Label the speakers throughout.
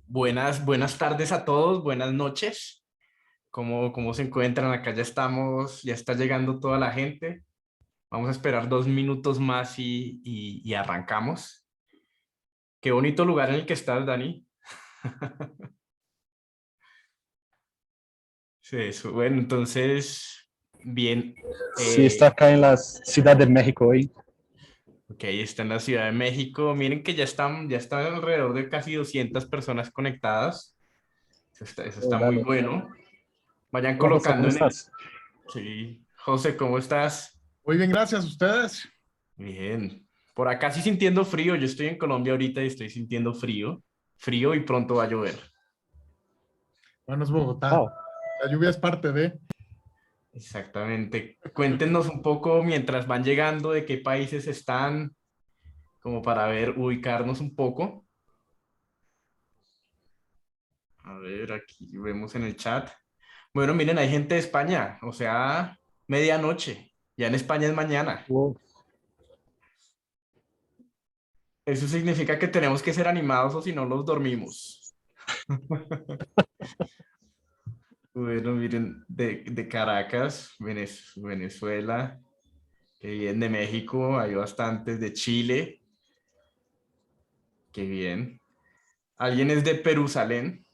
Speaker 1: Buenas tardes a todos, buenas noches. ¿Cómo se encuentran? Acá ya estamos, ya está llegando toda la gente. Vamos a esperar 2 minutos más y arrancamos. Qué bonito lugar en el que estás, Dani. Sí, bueno, entonces, bien.
Speaker 2: Sí, está acá en la Ciudad de México hoy.
Speaker 1: Ok, está en la Ciudad de México. Miren que ya están alrededor de casi 200 personas conectadas. Eso está muy
Speaker 2: Dale.
Speaker 1: bueno. Vayan
Speaker 2: Hola José,
Speaker 1: colocando
Speaker 2: ¿cómo
Speaker 1: en el...
Speaker 2: estás?
Speaker 1: Sí, José, ¿cómo estás?
Speaker 3: Muy bien, gracias a ustedes.
Speaker 1: Bien. Por acá sí sintiendo frío. Yo estoy en Colombia ahorita y estoy sintiendo frío. Frío y pronto va a llover.
Speaker 3: Bueno, es Bogotá.
Speaker 2: Oh,
Speaker 3: La lluvia es parte de.
Speaker 1: Exactamente. Cuéntenos un poco mientras van llegando de qué países están, como para ver, ubicarnos un poco. A ver, aquí vemos en el chat. Bueno, miren, hay gente de España, o sea, medianoche. Ya en España es mañana.
Speaker 2: wow.
Speaker 1: Eso significa que tenemos que ser animados o si no los dormimos. Bueno, miren, de Caracas, Venezuela, que bien, de México, hay bastantes, de Chile, qué bien. ¿Alguien es de Perusalén,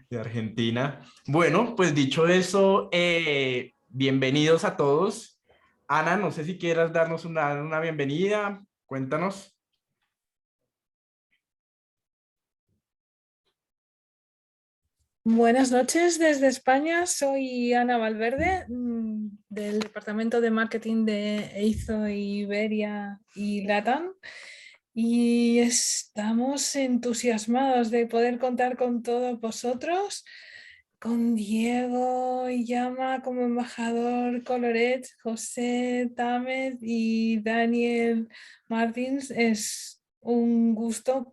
Speaker 1: de Argentina? Bueno, pues dicho eso, bienvenidos a todos. Ana, no sé si quieras darnos una bienvenida, cuéntanos.
Speaker 4: Buenas noches desde España, soy Ana Valverde del Departamento de Marketing de EIZO, Iberia y LATAM y estamos entusiasmados de poder contar con todos vosotros, con Diego Llama como embajador, Coloret, José Támez y Daniel Martins. Es un gusto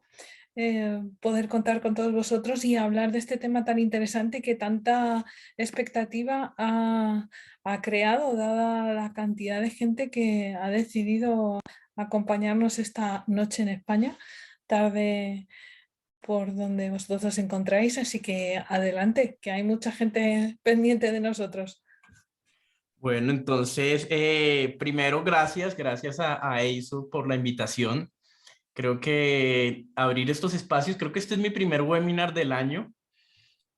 Speaker 4: poder contar con todos vosotros y hablar de este tema tan interesante que tanta expectativa ha creado, dada la cantidad de gente que ha decidido acompañarnos esta noche en España, tarde por donde vosotros os encontráis. Así que adelante, que hay mucha gente pendiente de nosotros.
Speaker 1: Bueno, entonces, primero, gracias a EISO por la invitación. Creo que abrir estos espacios, creo que este es mi primer webinar del año.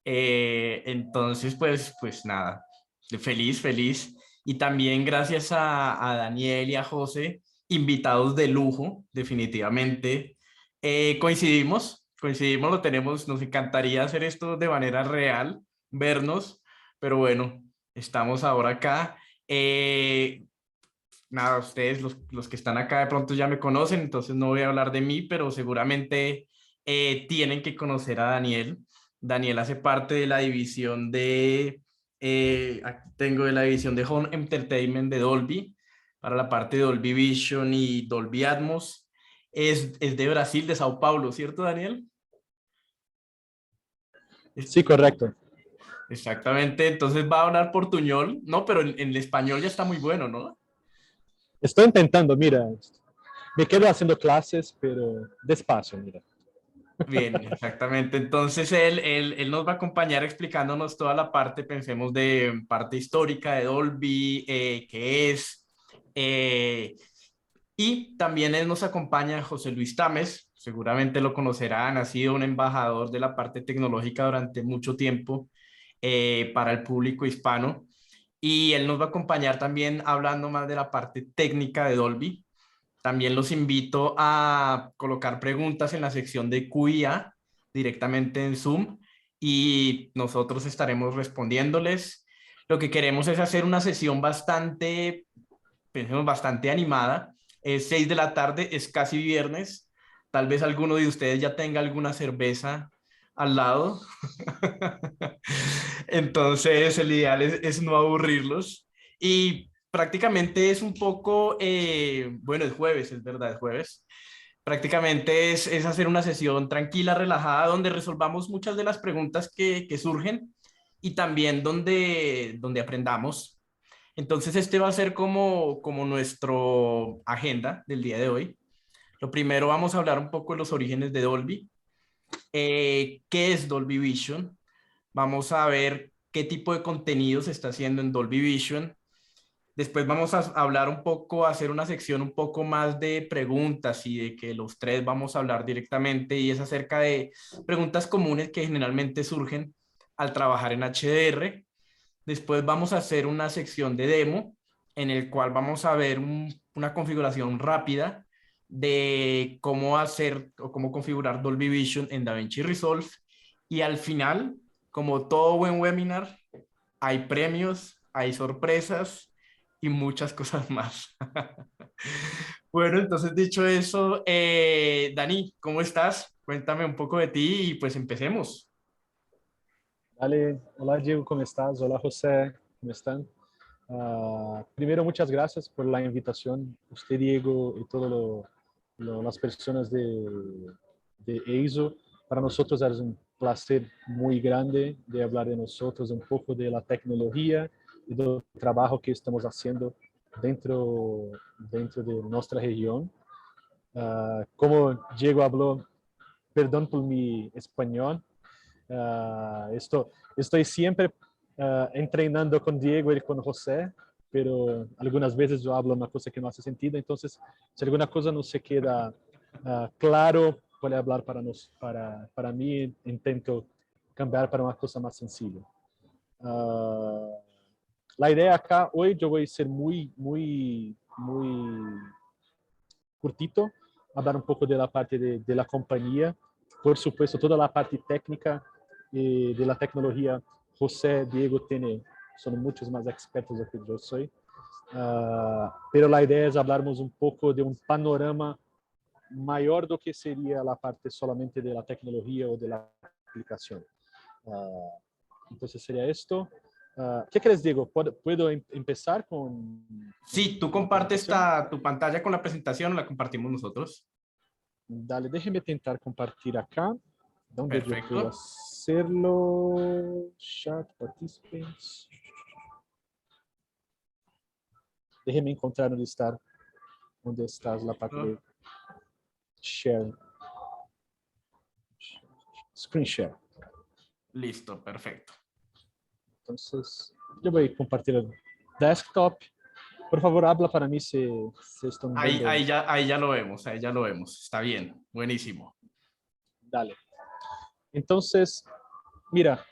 Speaker 1: Entonces, pues nada, feliz, feliz. Y también gracias a Daniel y a José, invitados de lujo, definitivamente. Coincidimos, lo tenemos, nos encantaría hacer esto de manera real, vernos, pero bueno, estamos ahora acá. Nada, ustedes, los que están acá de pronto ya me conocen, entonces no voy a hablar de mí, pero seguramente tienen que conocer a Daniel. Daniel hace parte de la división aquí tengo de la división de Home Entertainment de Dolby, para la parte de Dolby Vision y Dolby Atmos. Es de Brasil, de Sao Paulo, ¿cierto, Daniel? Es-
Speaker 2: Sí, correcto.
Speaker 1: Exactamente, entonces va a hablar portuñol, no, pero en el español ya está muy bueno, ¿no?
Speaker 2: Estoy intentando, mira, me quedo haciendo clases, pero despacio, mira.
Speaker 1: Bien, exactamente. Entonces él nos va a acompañar explicándonos toda la parte, pensemos, de parte histórica de Dolby, qué es. eh, y también él nos acompaña José Luis Tames, seguramente lo conocerán, ha sido un embajador de la parte tecnológica durante mucho tiempo para el público hispano. Y él nos va a acompañar también hablando más de la parte técnica de Dolby. También los invito a colocar preguntas en la sección de QIA directamente en Zoom y nosotros estaremos respondiéndoles. Lo que queremos es hacer una sesión bastante, pensemos, bastante animada. Es 6 de la tarde, es casi viernes. Tal vez alguno de ustedes ya tenga alguna cerveza al lado. Entonces, el ideal es no aburrirlos. Y prácticamente es un poco, bueno, es jueves, es verdad, es jueves. Prácticamente es hacer una sesión tranquila, relajada, donde resolvamos muchas de las preguntas que surgen y también donde aprendamos. Entonces, este va a ser como nuestro agenda del día de hoy. Lo primero, vamos a hablar un poco de los orígenes de Dolby. ¿Qué es Dolby Vision? Vamos a ver qué tipo de contenido se está haciendo en Dolby Vision. Después vamos a hablar un poco, a hacer una sección un poco más de preguntas y de que los tres vamos a hablar directamente y es acerca de preguntas comunes que generalmente surgen al trabajar en HDR. Después vamos a hacer una sección de demo en el cual vamos a ver una configuración rápida de cómo hacer o cómo configurar Dolby Vision en DaVinci Resolve. Y al final, como todo buen webinar, hay premios, hay sorpresas y muchas cosas más. Bueno, entonces dicho eso, Dani, ¿cómo estás? Cuéntame un poco de ti y pues empecemos.
Speaker 2: Vale, hola Diego, ¿cómo estás? Hola José, ¿cómo están? Primero, muchas gracias por la invitación. Usted, Diego, y todas las personas de EISO. Para nosotros es un placer muy grande de hablar de nosotros, un poco de la tecnología y del trabajo que estamos haciendo dentro de nuestra región. Como Diego habló, perdón por mi español. Estoy siempre entrenando con Diego y con José, pero algunas veces yo hablo una cosa que no hace sentido. Entonces, si alguna cosa no se queda claro, puede hablar para mí. Intento cambiar para una cosa más sencilla. La idea acá hoy, yo voy a ser muy curtito, hablar un poco de la parte de la compañía. Por supuesto, toda la parte técnica de la tecnología, José, Diego son muchos más expertos do que yo soy. Pero la idea es hablarmos un poco de un panorama mayor do que sería la parte solamente de la tecnología o de la aplicación. Entonces sería esto. ¿Qué crees, Diego? ¿Puedo empezar
Speaker 1: Sí, tú
Speaker 2: con la
Speaker 1: compartes
Speaker 2: presentación?
Speaker 1: tu pantalla con la presentación o la compartimos nosotros.
Speaker 2: Dale, déjeme intentar compartir acá. ¿Dónde yo puedo
Speaker 1: Perfecto.
Speaker 2: hacerlo? Chat, participants. Déjeme encontrar dónde está la parte de share. Screen share.
Speaker 1: Listo, perfecto.
Speaker 2: Entonces, yo voy a compartir el desktop. Por favor, habla para mí si están
Speaker 1: Ahí,
Speaker 2: viendo.
Speaker 1: ahí ya lo vemos, ahí ya lo vemos. Está bien, buenísimo.
Speaker 2: Dale. Entonces, mira,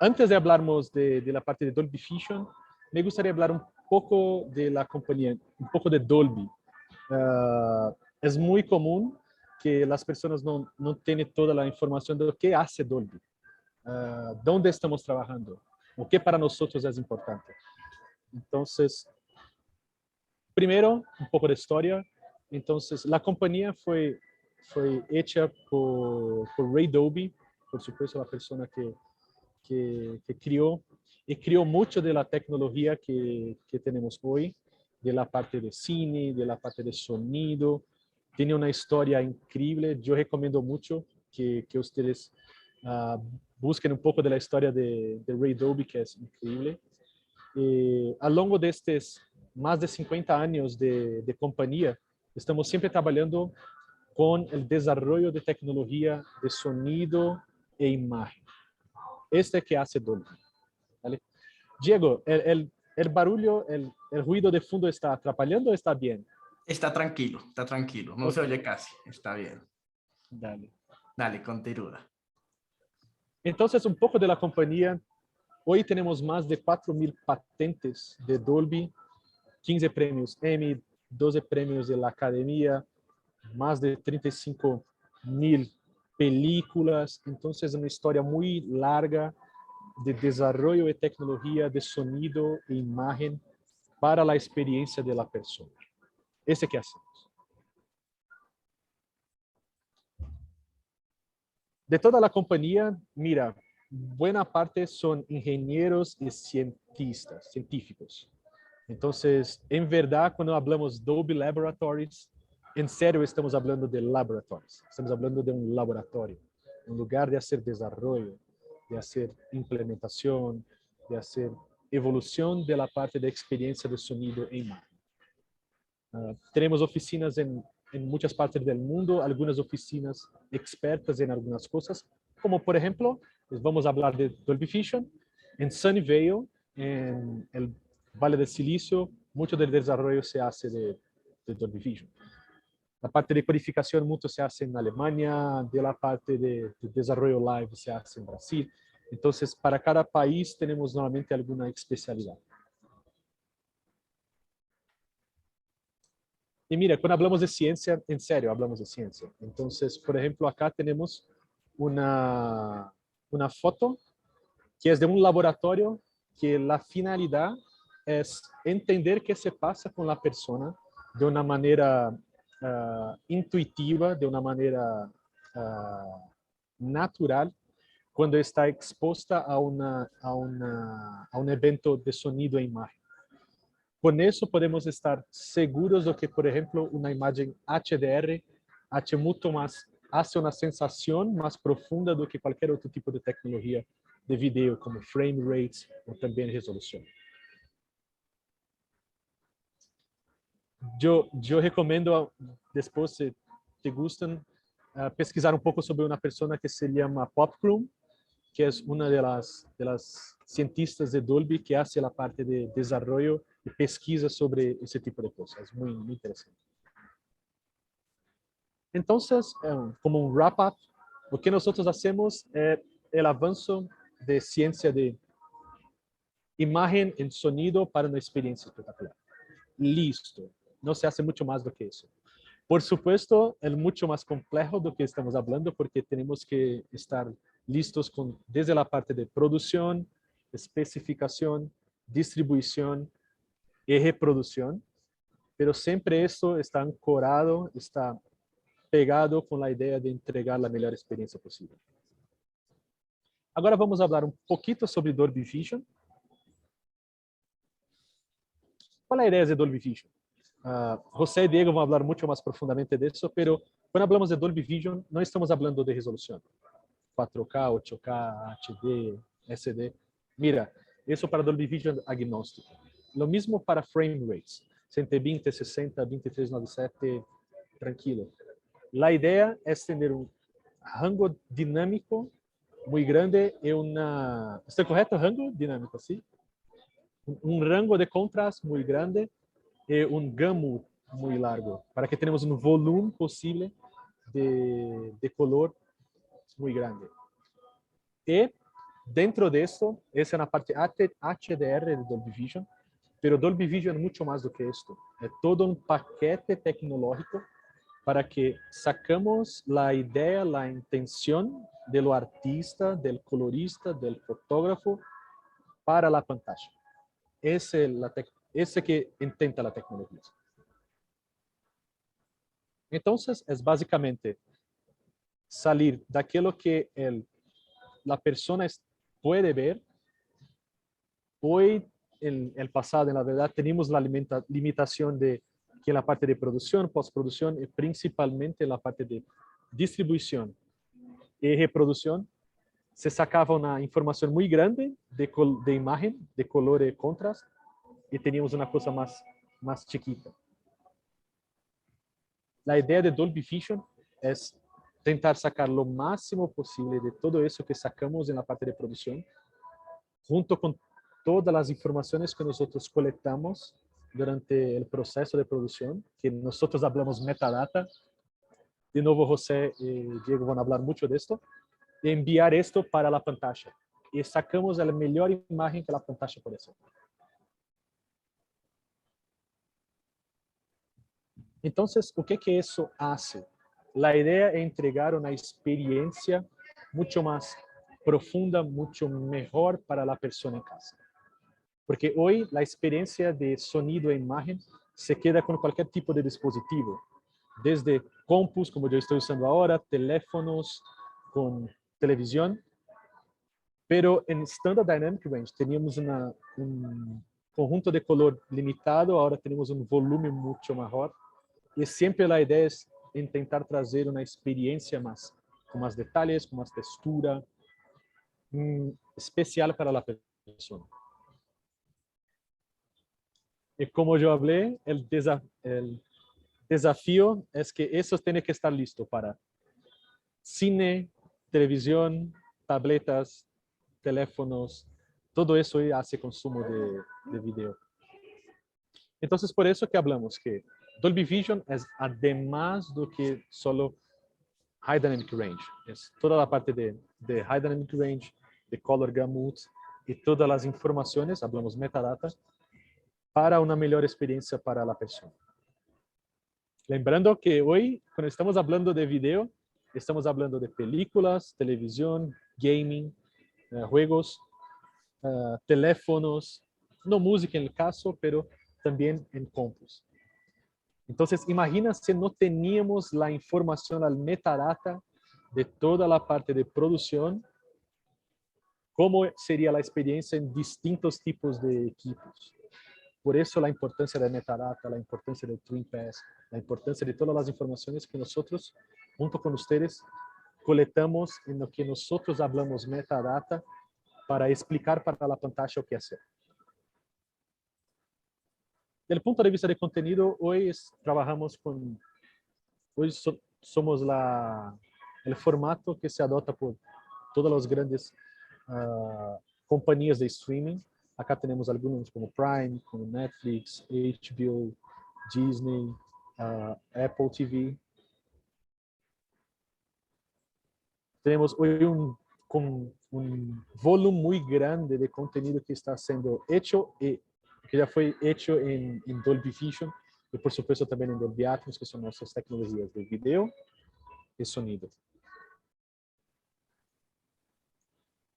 Speaker 2: antes de hablarmos de la parte de Dolby Vision, me gustaría hablar un poco de la compañía, un poco de Dolby. Es muy común que las personas no tienen toda la información de lo que hace Dolby, dónde estamos trabajando, o qué para nosotros es importante. Entonces, primero, un poco de historia. Entonces, la compañía fue hecha por Ray Dolby, por supuesto, la persona que crió y crió mucho de la tecnología que tenemos hoy, de la parte de cine, de la parte de sonido. Tiene una historia increíble. Yo recomiendo mucho que ustedes busquen un poco de la historia de Ray Dolby, que es increíble. Ao longo destes mais de 50 anos de companhia, estamos sempre trabalhando com o desenvolvimento de tecnologia de sonido e imagem. Este é que hace Dolby. ¿Vale? Diego, el barulho, el ruido de fundo está atrapalhando ou está bem?
Speaker 1: Está tranquilo, no se
Speaker 2: Ok,
Speaker 1: oye casi, está bien.
Speaker 2: dale.
Speaker 1: Dale, continúa.
Speaker 2: Então, um pouco da companhia. Hoje temos mais de 4.000 patentes de Dolby, 15 prêmios Emmy, 12 prêmios da Academia, mais de 35.000 películas. Então, é uma história muito larga de desenvolvimento e tecnologia de sonido e imagem para a experiência da pessoa. Esse é que hacemos. De toda a companhia, mira, buena parte son ingenieros y científicos. Entonces, en verdad, cuando hablamos Dolby Laboratories, en serio estamos hablando de laboratorios. Estamos hablando de un laboratorio, un lugar de hacer desarrollo, de hacer implementación, de hacer evolución de la parte de experiencia de sonido e imagen. Tenemos oficinas en en muchas partes del mundo, algunas oficinas expertas en algunas cosas, como por ejemplo, pues vamos a hablar de Dolby Vision. En Sunnyvale, en el Valle del Silicio, mucho del desarrollo se hace de Dolby Vision. La parte de codificación mucho se hace en Alemania, de la parte de desarrollo live se hace en Brasil. Entonces, para cada país tenemos normalmente alguna especialidad. Y mira, cuando hablamos de ciencia, en serio hablamos de ciencia. Entonces, por ejemplo, acá tenemos una foto que es de un laboratorio que la finalidad es entender qué se pasa con la persona de una manera intuitiva, de una manera natural, cuando está expuesta a un evento de sonido e imagen. Con eso podemos estar seguros de que, por ejemplo, una imagen HDR hace mucho más, hace una sensación más profunda do que cualquier otro tipo de tecnología de video, como frame rates o también resolución. Yo recomiendo, después, si te gustan, pesquisar un poco sobre una persona que se llama Popcrum, que es una de las cientistas de Dolby que hace la parte de desarrollo y pesquisa sobre ese tipo de cosas. Es muy, muy interesante. Entonces, como un wrap-up, lo que nosotros hacemos es el avance de ciencia de imagen en sonido para una experiencia espectacular. Listo. No se hace mucho más do que eso. Por supuesto, es mucho más complejo do que estamos hablando porque tenemos que estar listos con, desde la parte de producción, especificación, distribución y reproducción, pero siempre eso está ancorado, está pegado con la idea de entregar la mejor experiencia posible. Agora vamos falar um pouquinho sobre Dolby Vision. Qual é a ideia de Dolby Vision? José e Diego vão falar muito mais profundamente disso, pero quando falamos de Dolby Vision, não estamos falando de resolução. 4K, 8K, HD, SD. Mira, isso para Dolby Vision agnóstico. Lo mismo para frame rates. 120, 60, 2397, tranquilo. La idea es tener un rango dinámico muy grande y una... ¿Estoy correcto? Rango dinámico, ¿sí? Un rango de contraste muy grande y un gamma muy largo, para que tenemos un volumen posible de color muy grande. Y dentro de eso, esa es la parte HDR de Dolby Vision, pero Dolby Vision es mucho más do que esto. Es todo un paquete tecnológico para que sacamos la idea, la intención de lo artista, del colorista, del fotógrafo para la pantalla. Ese que intenta la tecnología. Entonces, es básicamente salir de aquello que la persona puede ver. Hoy, en el pasado, en la verdad, tenemos la limitación de que en la parte de producción, postproducción y principalmente en la parte de distribución y reproducción, se sacaba una información muy grande de imagen, de color y contraste, y teníamos una cosa más chiquita. La idea de Dolby Vision es tentar sacar lo máximo posible de todo eso que sacamos en la parte de producción, junto con todas las informaciones que nosotros colectamos durante el proceso de producción, que nosotros hablamos metadata. De nuevo, José y Diego van a hablar mucho de esto. Y enviar esto para la pantalla. Y sacamos la mejor imagen que la pantalla puede ser. Entonces, o que eso hace? La idea es entregar una experiencia mucho más profunda, mucho mejor para la persona en casa. Porque hoy la experiencia de sonido e imagen se queda con cualquier tipo de dispositivo, desde compus, como yo estoy usando ahora, teléfonos, con televisión, pero en Standard Dynamic Range teníamos un conjunto de color limitado, ahora tenemos un volumen mucho mejor, y siempre la idea es intentar trazer una experiencia más, con más detalles, con más textura, especial para la persona. Y como yo hablé, desafío es que eso tiene que estar listo para cine, televisión, tabletas, teléfonos, todo eso hace consumo de video. Entonces, por eso que hablamos que Dolby Vision es además do que solo High Dynamic Range. Es toda la parte de High Dynamic Range, de Color Gamut y todas las informaciones, hablamos metadata, para una mejor experiencia para la persona. Lembrando que hoy, cuando estamos hablando de video, estamos hablando de películas, televisión, gaming, juegos, teléfonos, no música en el caso, pero también en compus. Entonces, imagina si no teníamos la información, la metadata de toda la parte de producción, cómo sería la experiencia en distintos tipos de equipos. Por eso la importancia de metadata, la importancia de TwinPass, la importancia de todas las informaciones que nosotros, junto con ustedes, coletamos en lo que nosotros hablamos metadata para explicar para la pantalla o qué hacer. Del punto de vista de contenido, hoy trabajamos con, hoy somos el formato que se adopta por todas las grandes compañías de streaming. Acá tenemos algunos como Prime, como Netflix, HBO, Disney, Apple TV. Tenemos hoy un volumen muy grande de contenido que está siendo hecho y que ya fue hecho en Dolby Vision y por supuesto también en Dolby Atmos, que son nuestras tecnologías de video y sonido.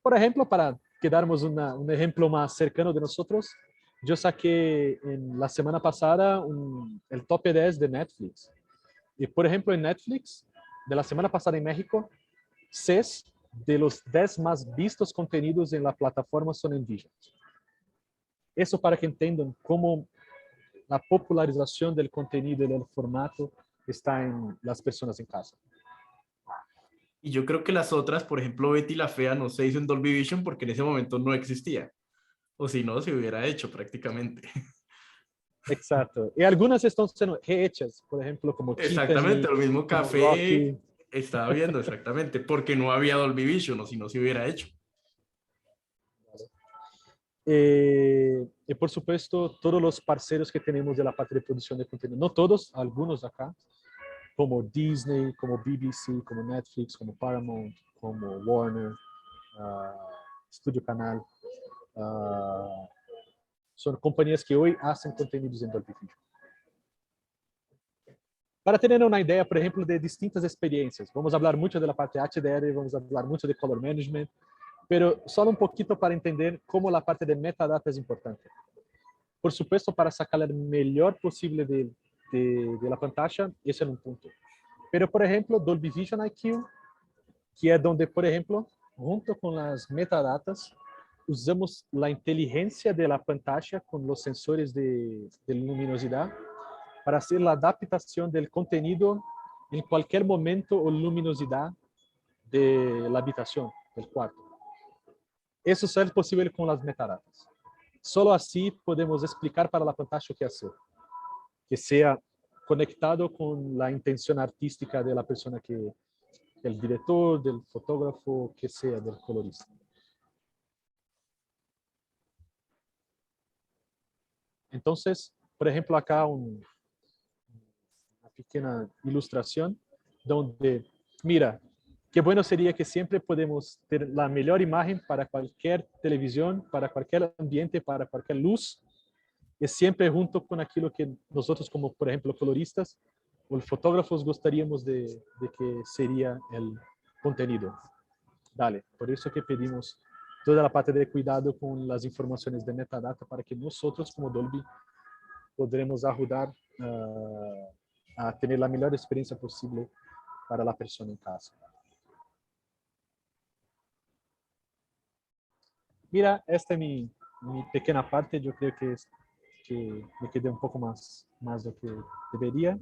Speaker 2: Por ejemplo, para quedarnos un ejemplo más cercano de nosotros, yo saqué en la semana pasada el top 10 de Netflix. Y por ejemplo, en Netflix, de la semana pasada en México, 6 de los 10 más vistos contenidos en la plataforma son en Vision. Eso para que entiendan cómo la popularización del contenido y del formato está en las personas en casa.
Speaker 1: Y yo creo que las otras, por ejemplo, Betty la Fea no se hizo en Dolby Vision porque en ese momento no existía. O si no, se hubiera hecho prácticamente.
Speaker 2: Exacto. Y algunas están siendo rehechas, por ejemplo, como
Speaker 1: Exactamente,
Speaker 2: Tiffany,
Speaker 1: lo mismo
Speaker 2: como
Speaker 1: Café
Speaker 2: Rocky.
Speaker 1: estaba viendo, exactamente, porque no había Dolby Vision o si no se hubiera hecho.
Speaker 2: Y por supuesto, todos los parceros que tenemos de la parte de producción de contenido, no todos, algunos acá, como Disney, como BBC, como Netflix, como Paramount, como Warner, Studio Canal, son compañías que hoy hacen contenidos en Dolby Vision. Para tener una idea, por ejemplo, de distintas experiencias, vamos a hablar mucho de la parte HDR, vamos a hablar mucho de color management, pero solo un poquito para entender cómo la parte de metadata es importante. Por supuesto, para sacar el mejor posible de la pantalla, ese es un punto. Pero, por ejemplo, Dolby Vision IQ, que es donde, por ejemplo, junto con las metadatas, usamos la inteligencia de la pantalla con los sensores de luminosidad para hacer la adaptación del contenido en cualquier momento o luminosidad de la habitación, del cuarto. Eso solo es posible con las metadatas. Solo así podemos explicar para la pantalla qué hacer, que sea conectado con la intención artística de la persona del director, del fotógrafo, que sea, del colorista. Entonces, por ejemplo, acá una pequeña ilustración donde, mira, qué bueno sería que siempre podemos tener la mejor imagen para cualquier televisión, para cualquier ambiente, para cualquier luz, y siempre junto con aquello que nosotros como, por ejemplo, coloristas o fotógrafos gustaríamos de que sería el contenido. Dale, por eso que pedimos toda la parte de cuidado con las informaciones de metadata para que nosotros como Dolby podremos ayudar a tener la mejor experiencia posible para la persona en casa. Mira, esta es mi pequeña parte. Yo creo que me quedé un poco más de lo que debería,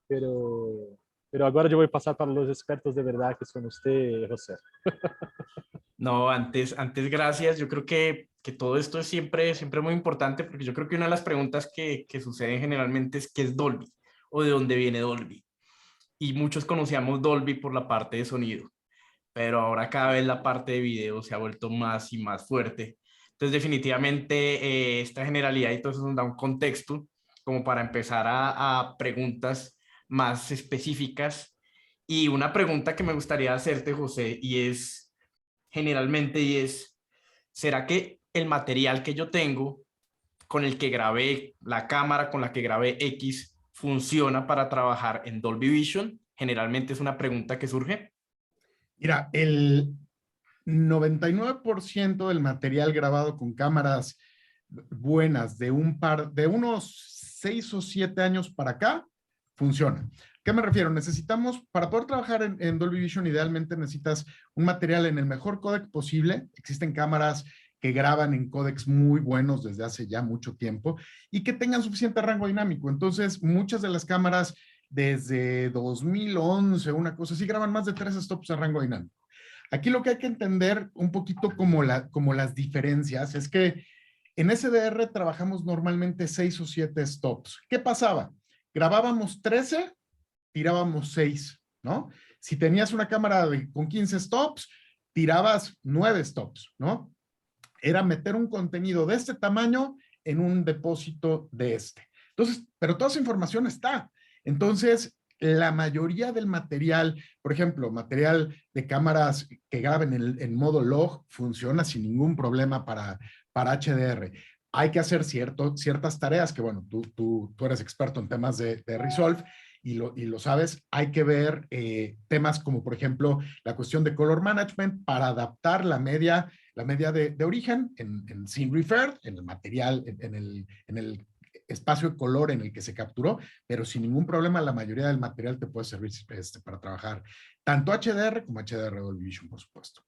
Speaker 2: pero ahora yo voy a pasar para los expertos de verdad, que son usted, José.
Speaker 1: No, antes gracias. Yo creo que todo esto es siempre muy importante porque yo creo que una de las preguntas que suceden generalmente es ¿qué es Dolby? o de dónde viene Dolby. Y muchos conocíamos Dolby por la parte de sonido, pero ahora cada vez la parte de video se ha vuelto más y más fuerte. Entonces definitivamente esta generalidad y todo eso nos da un contexto como para empezar a preguntas más específicas. Y una pregunta que me gustaría hacerte, José, y es, ¿será que el material que yo tengo con el que grabé, la cámara con la que grabé X, funciona para trabajar en Dolby Vision? Generalmente es una pregunta que surge.
Speaker 3: Mira, el 99% del material grabado con cámaras buenas de unos 6 o 7 años para acá, funciona. ¿Qué me refiero? Necesitamos, para poder trabajar en Dolby Vision, idealmente necesitas un material en el mejor códec posible. Existen cámaras que graban en códecs muy buenos desde hace ya mucho tiempo y que tengan suficiente rango dinámico. Entonces, muchas de las cámaras desde 2011, una cosa así, graban más de 3 stops en rango dinámico. Aquí lo que hay que entender un poquito como las diferencias es que en SDR trabajamos normalmente 6 o 7 stops. ¿Qué pasaba? Grabábamos 13, tirábamos 6, ¿no? Si tenías una cámara con 15 stops, tirabas 9 stops, ¿no? Era meter un contenido de este tamaño en un depósito de este. Entonces, pero toda esa información está. Entonces, la mayoría del material, por ejemplo, material de cámaras que graben en modo log, funciona sin ningún problema para HDR. Hay que hacer ciertas tareas que, bueno, tú eres experto en temas de Resolve y lo sabes. Hay que ver temas como, por ejemplo, la cuestión de color management para adaptar la media de origen en scene referred, en el material, en el espacio de color en el que se capturó, pero sin ningún problema la mayoría del material te puede servir para trabajar tanto HDR como HDR Dolby Vision, por supuesto.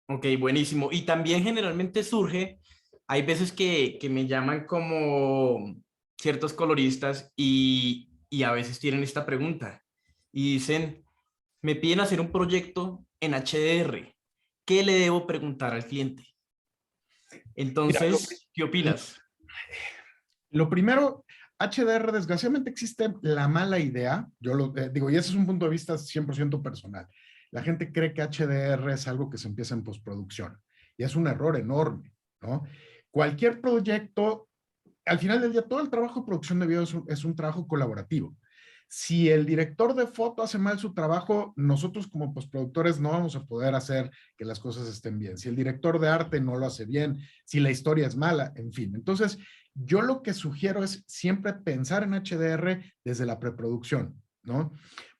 Speaker 1: Ok, buenísimo. Y también generalmente surge, hay veces que me llaman como ciertos coloristas y a veces tienen esta pregunta y dicen, me piden hacer un proyecto en HDR. ¿Qué le debo preguntar al cliente? Entonces,
Speaker 3: Mira,
Speaker 1: ¿qué opinas?
Speaker 3: Lo primero, HDR, desgraciadamente existe la mala idea, yo lo digo, y ese es un punto de vista 100% personal. La gente cree que HDR es algo que se empieza en postproducción, y es un error enorme, ¿no? Cualquier proyecto, al final del día, todo el trabajo de producción de video es un trabajo colaborativo. Si el director de foto hace mal su trabajo, nosotros como postproductores no vamos a poder hacer que las cosas estén bien. Si el director de arte no lo hace bien, si la historia es mala, en fin. Entonces, yo lo que sugiero es siempre pensar en HDR desde la preproducción, ¿no?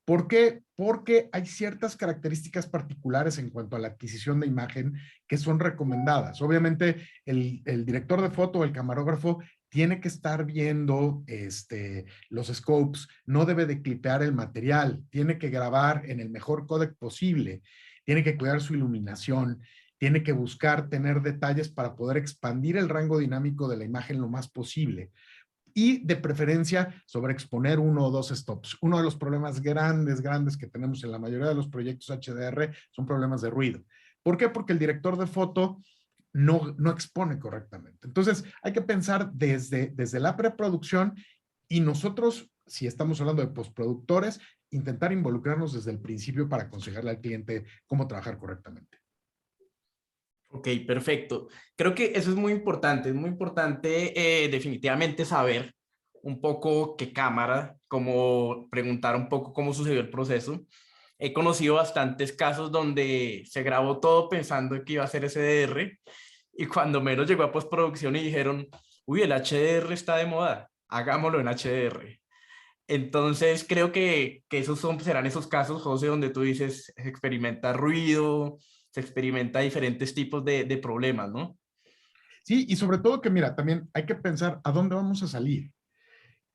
Speaker 3: ¿Por qué? Porque hay ciertas características particulares en cuanto a la adquisición de imagen que son recomendadas. Obviamente, el director de foto o el camarógrafo tiene que estar viendo los scopes, no debe de clipear el material, tiene que grabar en el mejor códec posible, tiene que cuidar su iluminación, tiene que buscar tener detalles para poder expandir el rango dinámico de la imagen lo más posible. Y de preferencia sobreexponer 1 o 2 stops. Uno de los problemas grandes que tenemos en la mayoría de los proyectos HDR son problemas de ruido. ¿Por qué? Porque el director de foto no expone correctamente. Entonces, hay que pensar desde la preproducción y nosotros, si estamos hablando de postproductores, intentar involucrarnos desde el principio para aconsejarle al cliente cómo trabajar correctamente.
Speaker 1: Ok, perfecto. Creo que eso es muy importante definitivamente saber un poco qué cámara, como preguntar un poco cómo sucedió el proceso. He conocido bastantes casos donde se grabó todo pensando que iba a ser SDR y cuando menos llegó a postproducción y dijeron, uy, el HDR está de moda, hagámoslo en HDR. Entonces creo que serán esos casos, José, donde tú dices, se experimenta ruido, se experimenta diferentes tipos de problemas, ¿no?
Speaker 3: Sí, y sobre todo que mira, también hay que pensar a dónde vamos a salir.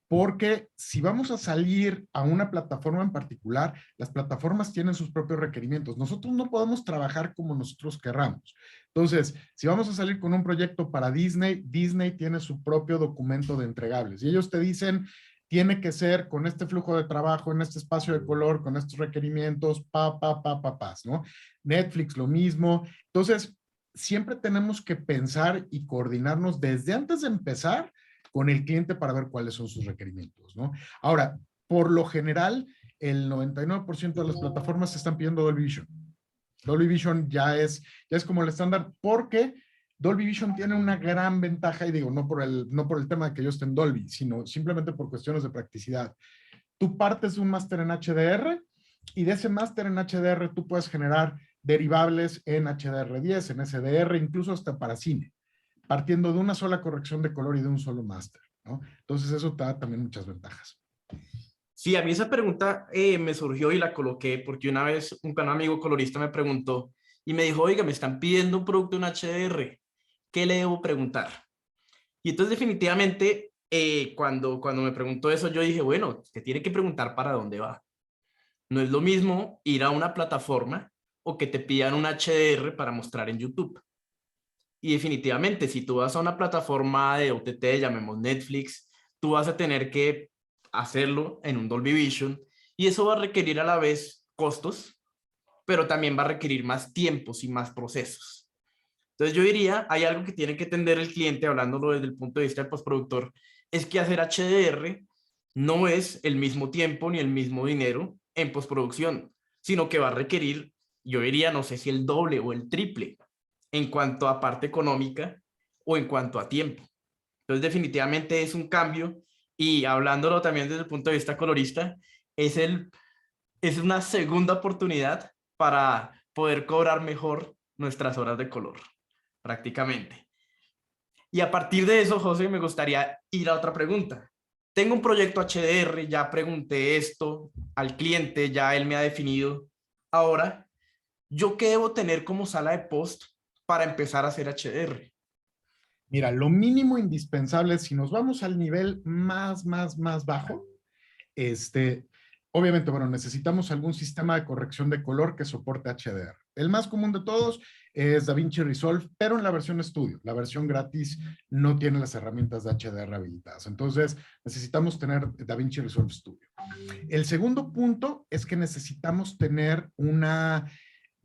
Speaker 3: Porque si vamos a salir a una plataforma en particular, las plataformas tienen sus propios requerimientos. Nosotros no podemos trabajar como nosotros querramos. Entonces, si vamos a salir con un proyecto para Disney, Disney tiene su propio documento de entregables. Y ellos te dicen, tiene que ser con este flujo de trabajo, en este espacio de color, con estos requerimientos, ¿no? Netflix, lo mismo. Entonces, siempre tenemos que pensar y coordinarnos desde antes de empezar con el cliente para ver cuáles son sus requerimientos, ¿no? Ahora, por lo general, el 99% de las plataformas están pidiendo Dolby Vision. Dolby Vision ya es como el estándar, porque Dolby Vision tiene una gran ventaja, y digo, no por el tema de que yo esté en Dolby, sino simplemente por cuestiones de practicidad. Tú partes de un máster en HDR, y de ese máster en HDR tú puedes generar derivables en HDR10, en SDR, incluso hasta para cine, partiendo de una sola corrección de color y de un solo máster, ¿no? Entonces eso te da también muchas ventajas.
Speaker 1: Sí, a mí esa pregunta me surgió y la coloqué porque una vez un amigo colorista me preguntó y me dijo, oiga, me están pidiendo un producto en HDR, ¿qué le debo preguntar? Y entonces definitivamente cuando me preguntó eso yo dije, bueno, te tiene que preguntar para dónde va. No es lo mismo ir a una plataforma o que te pidan un HDR para mostrar en YouTube. Y definitivamente, si tú vas a una plataforma de OTT, llamemos Netflix, tú vas a tener que hacerlo en un Dolby Vision y eso va a requerir a la vez costos, pero también va a requerir más tiempos y más procesos. Entonces yo diría, hay algo que tiene que entender el cliente, hablándolo desde el punto de vista del postproductor, es que hacer HDR no es el mismo tiempo ni el mismo dinero en postproducción, sino que va a requerir, yo diría, no sé si el doble o el triple en cuanto a parte económica o en cuanto a tiempo. Entonces definitivamente es un cambio y hablándolo también desde el punto de vista colorista, es una segunda oportunidad para poder cobrar mejor nuestras horas de color, prácticamente. Y a partir de eso, José, me gustaría ir a otra pregunta. Tengo un proyecto HDR, ya pregunté esto al cliente, ya él me ha definido. Ahora, ¿yo qué debo tener como sala de post para empezar a hacer HDR?
Speaker 3: Mira, lo mínimo indispensable, si nos vamos al nivel más bajo, obviamente, bueno, necesitamos algún sistema de corrección de color que soporte HDR. El más común de todos es DaVinci Resolve, pero en la versión Studio. La versión gratis no tiene las herramientas de HDR habilitadas. Entonces, necesitamos tener DaVinci Resolve Studio. El segundo punto es que necesitamos tener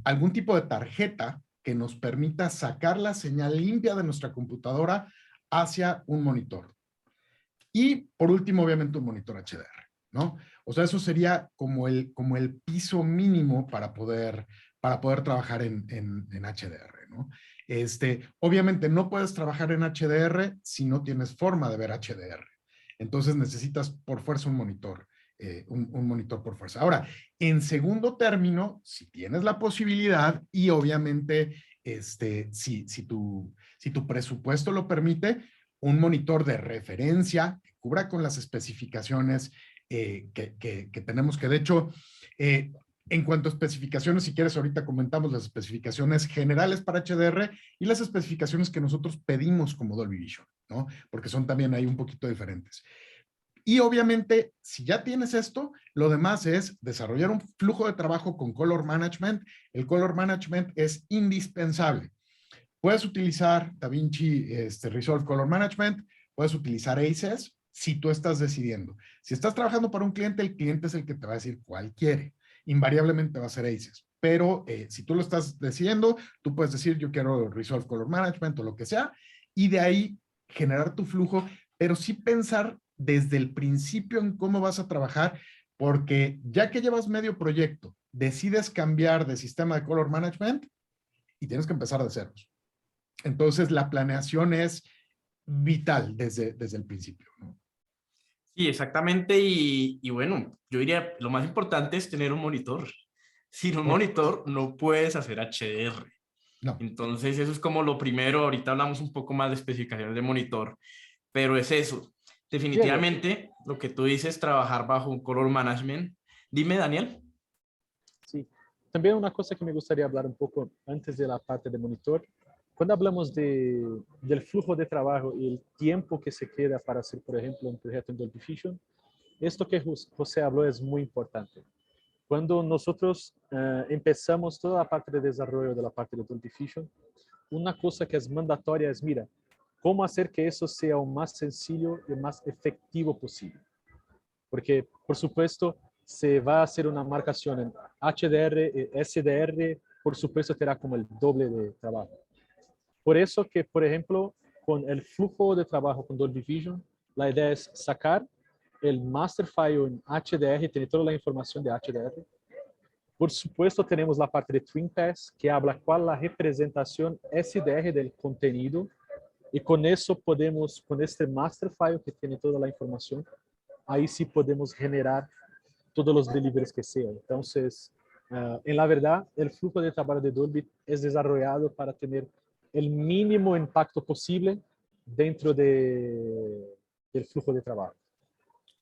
Speaker 3: algún tipo de tarjeta que nos permita sacar la señal limpia de nuestra computadora hacia un monitor. Y por último, obviamente, un monitor HDR, ¿no? O sea, eso sería como el piso mínimo para poder trabajar en HDR, ¿no? Obviamente no puedes trabajar en HDR si no tienes forma de ver HDR. Entonces necesitas por fuerza un monitor. Un monitor por fuerza. Ahora, en segundo término, si tienes la posibilidad y obviamente si tu presupuesto lo permite, un monitor de referencia que cubra con las especificaciones que tenemos, que de hecho, en cuanto a especificaciones, si quieres ahorita comentamos las especificaciones generales para HDR y las especificaciones que nosotros pedimos como Dolby Vision, ¿no? Porque son también ahí un poquito diferentes. Y obviamente, si ya tienes esto, lo demás es desarrollar un flujo de trabajo con Color Management. El Color Management es indispensable. Puedes utilizar DaVinci Resolve Color Management, puedes utilizar ACES si tú estás decidiendo. Si estás trabajando para un cliente, el cliente es el que te va a decir cuál quiere. Invariablemente va a ser ACES. Pero si tú lo estás decidiendo, tú puedes decir yo quiero Resolve Color Management o lo que sea, y de ahí generar tu flujo, pero sí pensar desde el principio en cómo vas a trabajar, porque ya que llevas medio proyecto, decides cambiar de sistema de Color Management y tienes que empezar de ceros. Entonces, la planeación es vital desde el principio, ¿no?
Speaker 1: Sí, exactamente. Y bueno, yo diría, lo más importante es tener un monitor. Sin un monitor no puedes hacer HDR.
Speaker 3: No.
Speaker 1: Entonces, eso es como lo primero. Ahorita hablamos un poco más de especificaciones de monitor, pero es eso. Definitivamente, lo que tú dices, trabajar bajo un color management. Dime, Daniel.
Speaker 2: Sí. También una cosa que me gustaría hablar un poco antes de la parte de monitor. Cuando hablamos del flujo de trabajo y el tiempo que se queda para hacer, por ejemplo, un proyecto en Dolby Vision, esto que José habló es muy importante. Cuando nosotros empezamos toda la parte de desarrollo de la parte de Dolby Vision, una cosa que es mandatoria es, mira, cómo hacer que eso sea lo más sencillo y más efectivo posible. Porque, por supuesto, se va a hacer una marcación en HDR, SDR, por supuesto, será como el doble de trabajo. Por eso que, por ejemplo, con el flujo de trabajo con Dolby Vision, La idea es sacar el master file en HDR, tiene toda la información de HDR. Por supuesto, tenemos la parte de TwinPass, que habla cuál es la representación SDR del contenido. Y con eso podemos, con este master file que tiene toda la información, ahí sí podemos generar todos los deliveries que sean. Entonces, en la verdad, el flujo de trabajo de Dolby es desarrollado para tener el mínimo impacto posible dentro del flujo de trabajo.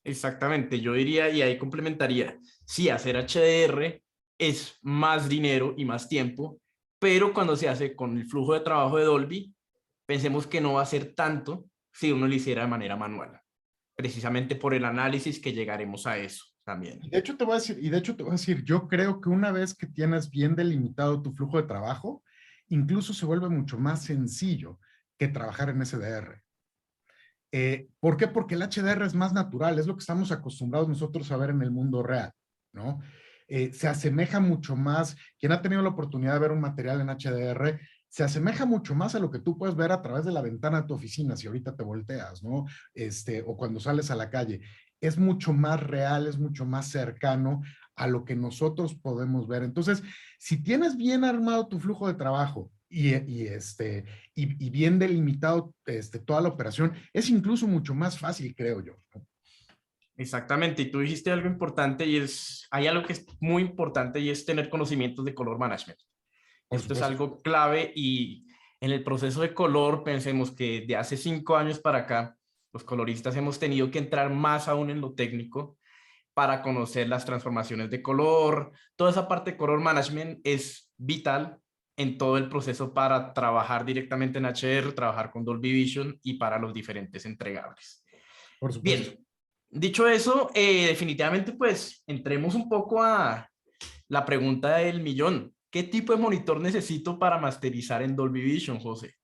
Speaker 1: Exactamente, yo diría y ahí complementaría, sí, hacer HDR es más dinero y más tiempo, pero cuando se hace con el flujo de trabajo de Dolby, pensemos que no va a ser tanto si uno lo hiciera de manera manual, precisamente por el análisis que llegaremos a eso también.
Speaker 3: Y de hecho te voy a decir, yo creo que una vez que tienes bien delimitado tu flujo de trabajo, incluso se vuelve mucho más sencillo que trabajar en SDR. ¿Por qué? Porque el HDR es más natural, es lo que estamos acostumbrados nosotros a ver en el mundo real, ¿no? Se asemeja mucho más, quien ha tenido la oportunidad de ver un material en HDR, se asemeja mucho más a lo que tú puedes ver a través de la ventana de tu oficina, si ahorita te volteas, ¿no? O cuando sales a la calle. Es mucho más real, es mucho más cercano a lo que nosotros podemos ver. Entonces, si tienes bien armado tu flujo de trabajo y bien delimitado toda la operación, es incluso mucho más fácil, creo yo, ¿no?
Speaker 1: Exactamente, y tú dijiste algo importante y hay algo que es muy importante y es tener conocimientos de color management.
Speaker 3: Por
Speaker 1: Esto es
Speaker 3: supuesto.
Speaker 1: algo clave y en el proceso de color pensemos que de hace 5 años para acá, los coloristas hemos tenido que entrar más aún en lo técnico para conocer las transformaciones de color. Toda esa parte de color management es vital en todo el proceso para trabajar directamente en HDR, trabajar con Dolby Vision y para los diferentes entregables.
Speaker 3: Por supuesto.
Speaker 1: Bien, dicho eso, definitivamente pues entremos un poco a la pregunta del millón. ¿Qué tipo de monitor necesito para masterizar en Dolby Vision, José?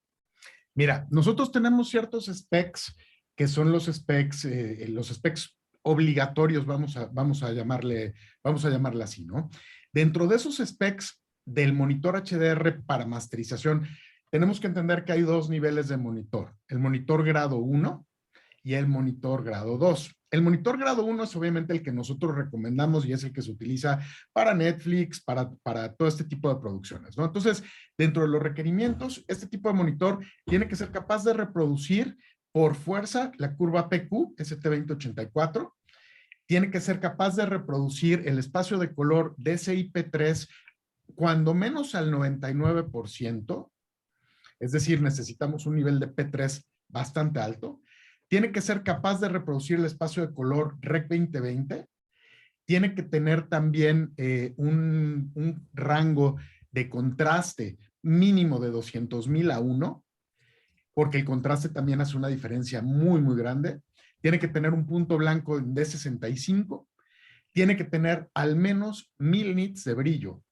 Speaker 3: Mira, nosotros tenemos ciertos specs que son los specs obligatorios, vamos a llamarle así, ¿no? Dentro de esos specs del monitor HDR para masterización, tenemos que entender que hay dos niveles de monitor. El monitor grado 1 y el monitor grado 2. El monitor grado 1 es obviamente el que nosotros recomendamos y es el que se utiliza para Netflix, para todo este tipo de producciones, ¿no? Entonces, dentro de los requerimientos, este tipo de monitor tiene que ser capaz de reproducir por fuerza la curva PQ, ST2084, tiene que ser capaz de reproducir el espacio de color DCI-P3 cuando menos al 99%, es decir, necesitamos un nivel de P3 bastante alto. Tiene que ser capaz de reproducir el espacio de color Rec 2020. Tiene que tener también un rango de contraste mínimo de 200,000 a 1, porque el contraste también hace una diferencia muy, muy grande. Tiene que tener un punto blanco en D65. Tiene que tener al menos 1000 nits de brillo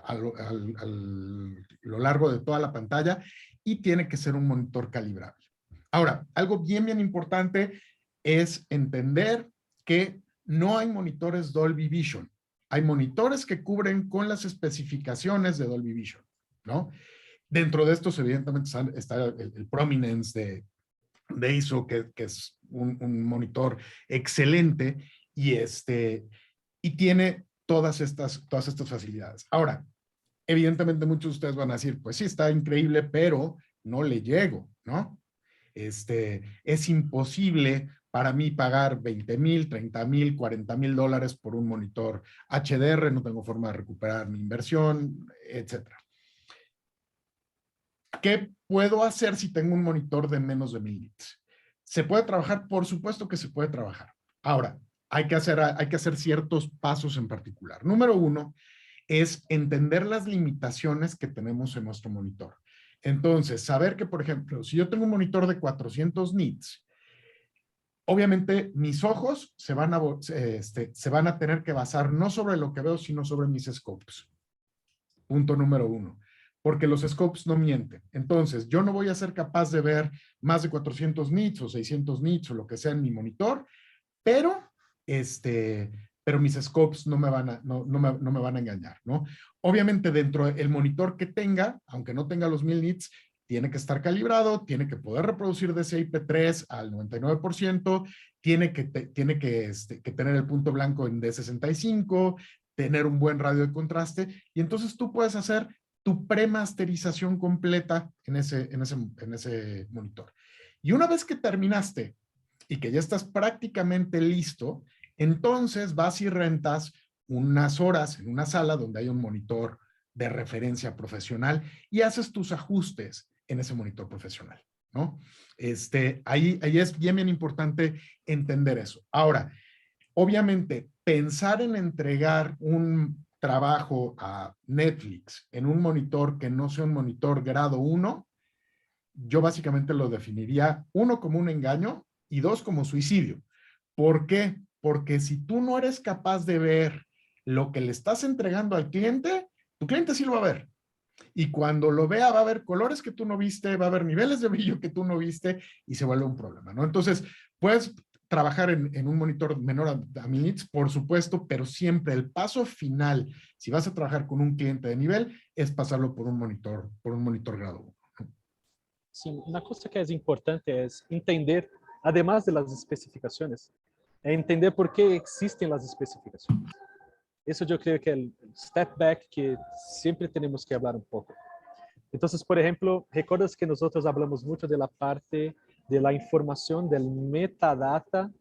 Speaker 3: a lo largo de toda la pantalla y tiene que ser un monitor calibrable. Ahora, algo bien, bien importante es entender que no hay monitores Dolby Vision. Hay monitores que cubren con las especificaciones de Dolby Vision, ¿no? Dentro de estos, evidentemente, está el Prominence de ISO, que es un monitor excelente y tiene todas estas facilidades. Ahora, evidentemente muchos de ustedes van a decir, pues sí, está increíble, pero no le llego, ¿no? Es imposible para mí pagar 20,000, 30,000, 40,000 dólares por un monitor HDR, no tengo forma de recuperar mi inversión, etcétera. ¿Qué puedo hacer si tengo un monitor de menos de 1000 nits? ¿Se puede trabajar? Por supuesto que se puede trabajar. Ahora, hay que hacer ciertos pasos en particular. Número 1 es entender las limitaciones que tenemos en nuestro monitor. Entonces, saber que, por ejemplo, si yo tengo un monitor de 400 nits, obviamente mis ojos se van a tener que basar no sobre lo que veo, sino sobre mis scopes. Punto número 1. Porque los scopes no mienten. Entonces, yo no voy a ser capaz de ver más de 400 nits o 600 nits o lo que sea en mi monitor, pero mis scopes no me van a engañar, ¿no? Obviamente, dentro del monitor que tenga, aunque no tenga los 1000 nits, tiene que estar calibrado, tiene que poder reproducir DCI-P3 al 99%, tiene que tener el punto blanco en D65, tener un buen radio de contraste, y entonces tú puedes hacer tu premasterización completa en ese monitor. Y una vez que terminaste y que ya estás prácticamente listo, entonces vas y rentas unas horas en una sala donde hay un monitor de referencia profesional y haces tus ajustes en ese monitor profesional, ¿no? Ahí es bien importante entender eso. Ahora, obviamente, pensar en entregar un trabajo a Netflix en un monitor que no sea un monitor grado 1, yo básicamente lo definiría, 1, como un engaño y 2, como suicidio. ¿Por qué? Porque si tú no eres capaz de ver lo que le estás entregando al cliente, tu cliente sí lo va a ver. Y cuando lo vea va a haber colores que tú no viste, va a haber niveles de brillo que tú no viste y se vuelve un problema, ¿no? Entonces, puedes trabajar en un monitor menor a 1000 nits, por supuesto, pero siempre el paso final, si vas a trabajar con un cliente de nivel, es pasarlo por un monitor grado 1.
Speaker 2: Sim, uma coisa que é importante é entender, además de las especificaciones, é entender por que existem as especificações. Isso eu creio que é o step back que sempre temos que falar um pouco. Então, por exemplo, recordas que nós falamos muito da parte de la información del metadata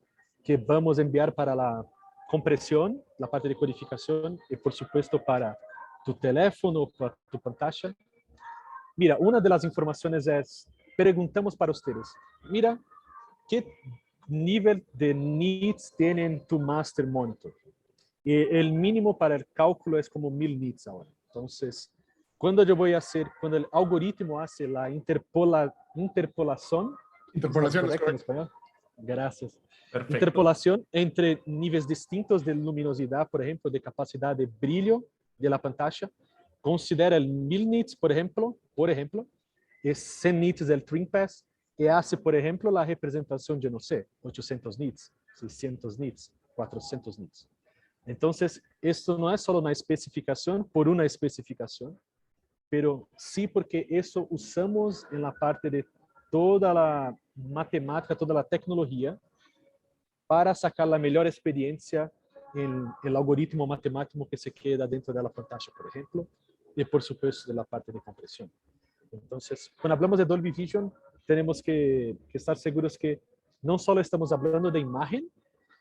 Speaker 2: que vamos a enviar para la compresión, la parte de codificación y por supuesto para tu teléfono, para tu pantalla. Mira, una de las informaciones es, preguntamos para ustedes, mira, ¿qué nivel de nits tienen tu master monitor? Y el mínimo para el cálculo es como 1000 nits ahora. Entonces, cuando el algoritmo hace la interpolación,
Speaker 3: Interpolación es correcto
Speaker 2: en español. Gracias.
Speaker 1: Perfecto.
Speaker 2: Interpolación entre niveles distintos de luminosidad, por ejemplo, de capacidad de brillo de la pantalla. Considera el 1000 nits, por ejemplo, es 100 nits del TwinPass y hace, por ejemplo, la representación de, no sé, 800 nits, 600 nits, 400 nits. Entonces, esto no es solo una especificación por una especificación, pero sí porque eso usamos en la parte de toda la matemática, toda la tecnología para sacar la mejor experiencia en el algoritmo matemático que se queda dentro de la pantalla, por ejemplo, y por supuesto de la parte de compresión. Entonces, cuando hablamos de Dolby Vision, tenemos que estar seguros que no solo estamos hablando de imagen,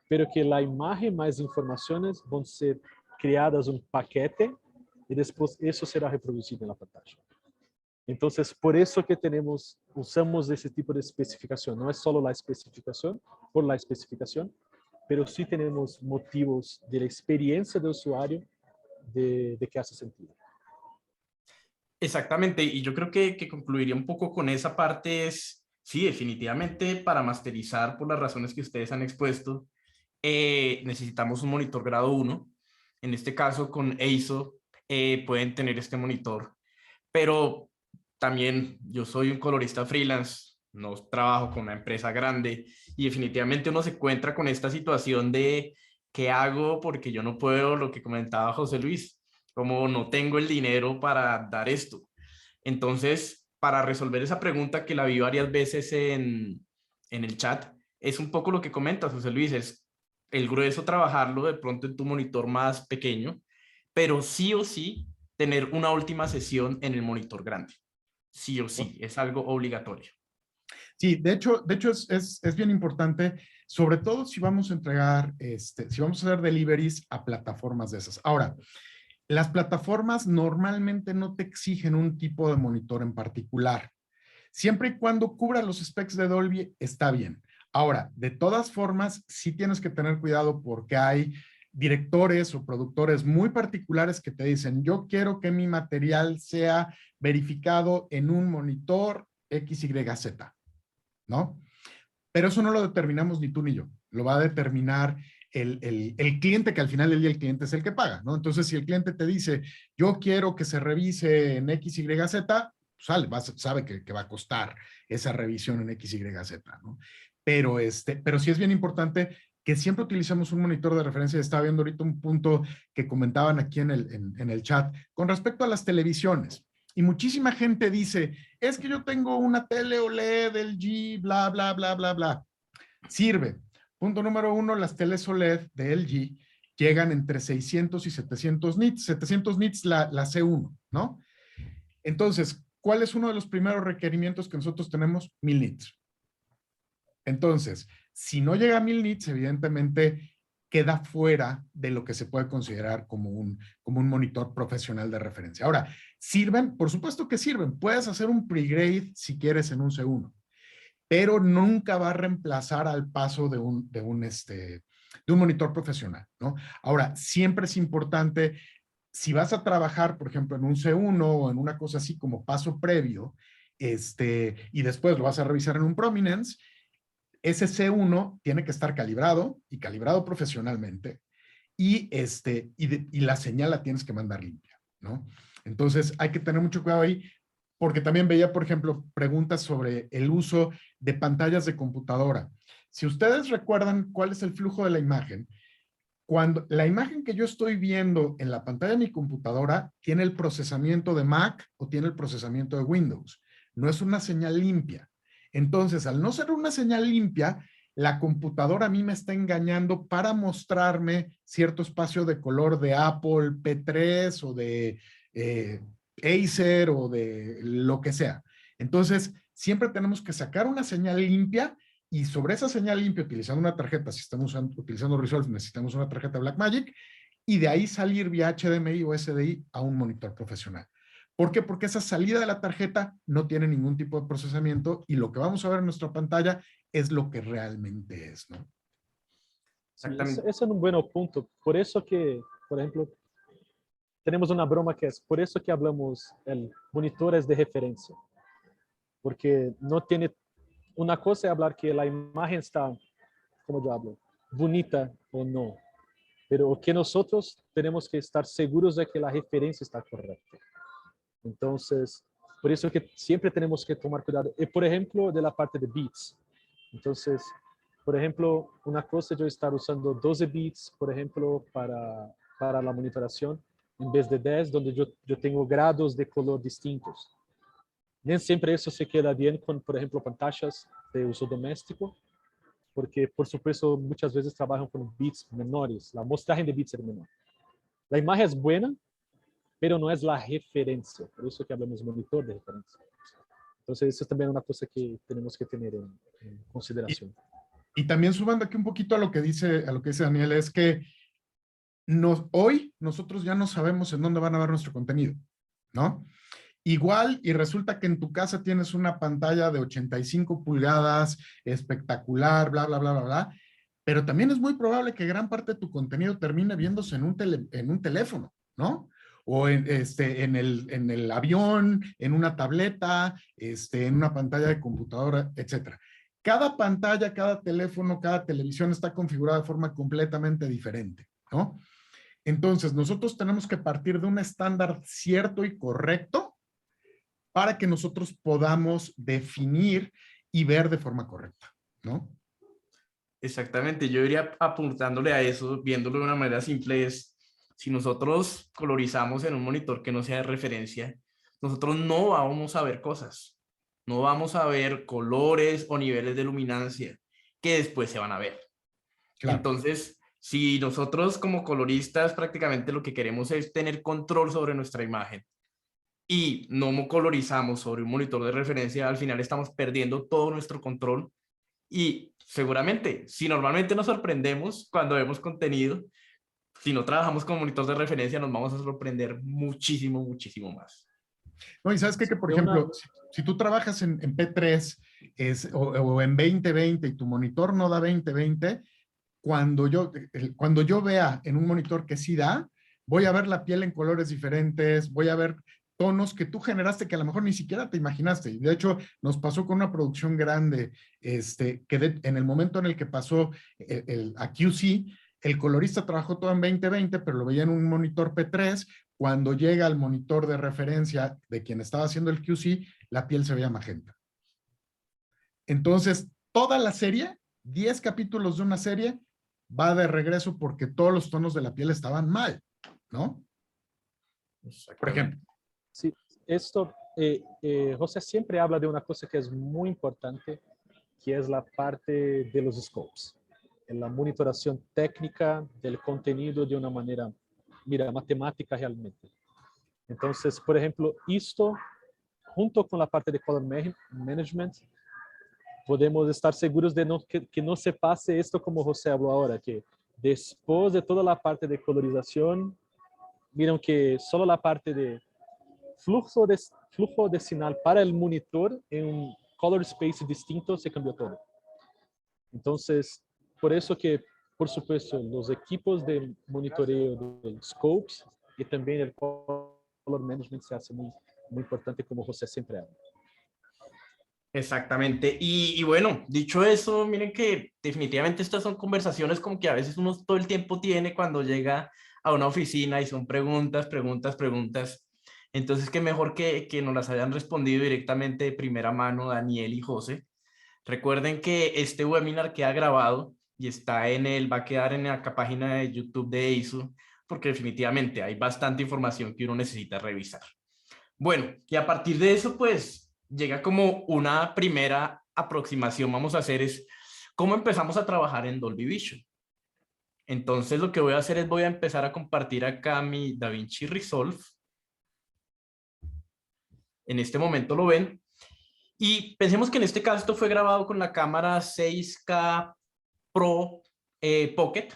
Speaker 2: pero que la imagen más informaciones van a ser creadas un paquete y después eso será reproducido en la pantalla. Entonces, por eso que usamos ese tipo de especificación. No es solo la especificación por la especificación, pero sí tenemos motivos de la experiencia del usuario de que hace sentido.
Speaker 1: Exactamente, y yo creo que concluiría un poco con esa parte es, sí, definitivamente para masterizar por las razones que ustedes han expuesto, necesitamos un monitor grado 1. En este caso con EIZO pueden tener este monitor, pero también yo soy un colorista freelance, no trabajo con una empresa grande y definitivamente uno se encuentra con esta situación de ¿qué hago? Porque yo no puedo, lo que comentaba José Luis, como no tengo el dinero para dar esto. Entonces, para resolver esa pregunta que la vi varias veces en el chat, es un poco lo que comentas, José Luis, es el grueso trabajarlo de pronto en tu monitor más pequeño, pero sí o sí tener una última sesión en el monitor grande. Sí o sí, es algo obligatorio.
Speaker 3: Sí, de hecho es bien importante, sobre todo si vamos a entregar, si vamos a hacer deliveries a plataformas de esas. Ahora, las plataformas normalmente no te exigen un tipo de monitor en particular. Siempre y cuando cubra los specs de Dolby, está bien. Ahora, de todas formas, sí tienes que tener cuidado porque hay directores o productores muy particulares que te dicen, yo quiero que mi material sea verificado en un monitor XYZ, ¿no? Pero eso no lo determinamos ni tú ni yo. Lo va a determinar el cliente, que al final del día el cliente es el que paga, ¿no? Entonces, si el cliente te dice, yo quiero que se revise en XYZ, sabe que va a costar esa revisión en XYZ, ¿no? Pero sí es bien importante que siempre utilicemos un monitor de referencia. Estaba viendo ahorita un punto que comentaban aquí en el chat con respecto a las televisiones. Y muchísima gente dice, es que yo tengo una tele OLED LG, bla, bla, bla, bla, bla. Sirve. Punto número 1, las teles OLED de LG llegan entre 600 y 700 nits. 700 nits la C1, ¿no? Entonces, ¿cuál es uno de los primeros requerimientos que nosotros tenemos? 1000 nits. Entonces, si no llega a 1000 nits, evidentemente queda fuera de lo que se puede considerar como un monitor profesional de referencia. Ahora, ¿sirven? Por supuesto que sirven. Puedes hacer un pregrade si quieres en un C1, pero nunca va a reemplazar al paso de un monitor profesional, ¿no? Ahora, siempre es importante, si vas a trabajar, por ejemplo, en un C1 o en una cosa así como paso previo, y después lo vas a revisar en un Prominence, ese C1 tiene que estar calibrado y calibrado profesionalmente y la señal la tienes que mandar limpia, ¿no? Entonces hay que tener mucho cuidado ahí, porque también veía, por ejemplo, preguntas sobre el uso de pantallas de computadora. Si ustedes recuerdan cuál es el flujo de la imagen, cuando la imagen que yo estoy viendo en la pantalla de mi computadora tiene el procesamiento de Mac o tiene el procesamiento de Windows, no es una señal limpia. Entonces, al no ser una señal limpia, la computadora a mí me está engañando para mostrarme cierto espacio de color de Apple P3 o de Acer o de lo que sea. Entonces, siempre tenemos que sacar una señal limpia y sobre esa señal limpia, utilizando una tarjeta, si estamos utilizando Resolve, necesitamos una tarjeta Blackmagic, y de ahí salir vía HDMI o SDI a un monitor profesional. ¿Por qué? Porque esa salida de la tarjeta no tiene ningún tipo de procesamiento y lo que vamos a ver en nuestra pantalla es lo que realmente es, ¿no?
Speaker 2: Exactamente. Ese es un buen punto. Por eso que, por ejemplo, tenemos una broma que es, por eso que hablamos, el monitor es de referencia. Porque no tiene, una cosa es hablar que la imagen está, como yo hablo, bonita o no. Pero que nosotros tenemos que estar seguros de que la referencia está correcta. Entonces, por eso que siempre tenemos que tomar cuidado. Y por ejemplo, de la parte de bits. Entonces, por ejemplo, una cosa es yo estar usando 12 bits, por ejemplo, para la monitoración, en vez de 10, donde yo tengo grados de color distintos. Nem siempre eso se queda bien con, por ejemplo, pantallas de uso doméstico, porque, por supuesto, muchas veces trabajan con bits menores. La mostraje de bits es menor. La imagen es buena, pero no es la referencia. Por eso que hablamos de monitor de referencia. Entonces, eso es también una cosa que tenemos que tener en consideración.
Speaker 3: Y también sumando aquí un poquito a lo que dice Daniel, es que hoy nosotros ya no sabemos en dónde van a ver nuestro contenido, ¿no? Igual, y resulta que en tu casa tienes una pantalla de 85 pulgadas, espectacular, bla, bla, bla, bla, bla, pero también es muy probable que gran parte de tu contenido termine viéndose en un teléfono, ¿no? O en el avión, en una tableta, en una pantalla de computadora, etcétera. Cada pantalla, cada teléfono, cada televisión está configurada de forma completamente diferente, ¿no? Entonces, nosotros tenemos que partir de un estándar cierto y correcto para que nosotros podamos definir y ver de forma correcta, ¿no?
Speaker 1: Exactamente, yo iría apuntándole a eso, viéndolo de una manera simple, es si nosotros colorizamos en un monitor que no sea de referencia, nosotros no vamos a ver cosas, no vamos a ver colores o niveles de luminancia que después se van a ver. Claro. Entonces, si nosotros como coloristas prácticamente lo que queremos es tener control sobre nuestra imagen y no colorizamos sobre un monitor de referencia, al final estamos perdiendo todo nuestro control. Y seguramente, si normalmente nos sorprendemos cuando vemos contenido, si no trabajamos con monitor de referencia, nos vamos a sorprender muchísimo, muchísimo más.
Speaker 3: No, y sabes qué, que por ejemplo, si tú trabajas en P3 o en 2020 y tu monitor no da 2020, cuando yo vea en un monitor que sí da, voy a ver la piel en colores diferentes, voy a ver tonos que tú generaste que a lo mejor ni siquiera te imaginaste. Y de hecho, nos pasó con una producción grande, en el momento en el que pasó a QC, el colorista trabajó todo en 2020, pero lo veía en un monitor P3. Cuando llega al monitor de referencia de quien estaba haciendo el QC, la piel se veía magenta. Entonces, toda la serie, 10 capítulos de una serie, va de regreso porque todos los tonos de la piel estaban mal, ¿no? Por ejemplo.
Speaker 2: Sí, esto, José siempre habla de una cosa que es muy importante, que es la parte de los scopes, en la monitoración técnica del contenido de una manera, mira, matemática realmente. Entonces, por ejemplo, esto, junto con la parte de color management, podemos estar seguros de que no se pase esto como José habló ahora, que después de toda la parte de colorización, miren que solo la parte de flujo de señal para el monitor en un color space distinto se cambió todo. Entonces, por eso que, por supuesto, los equipos de monitoreo de scopes y también el color management se hace muy, muy importante, como José siempre habla.
Speaker 1: Exactamente. Y bueno, dicho eso, miren que definitivamente estas son conversaciones como que a veces uno todo el tiempo tiene cuando llega a una oficina y son preguntas, preguntas, preguntas. Entonces, qué mejor que nos las hayan respondido directamente de primera mano Daniel y José. Recuerden que este webinar queda grabado y va a quedar en la página de YouTube de EISU, porque definitivamente hay bastante información que uno necesita revisar. Bueno, y a partir de eso, pues, llega como una primera aproximación. Vamos a hacer es cómo empezamos a trabajar en Dolby Vision. Entonces, lo que voy a hacer es voy a empezar a compartir acá mi DaVinci Resolve. En este momento lo ven. Y pensemos que en este caso esto fue grabado con la cámara 6K Pro Pocket,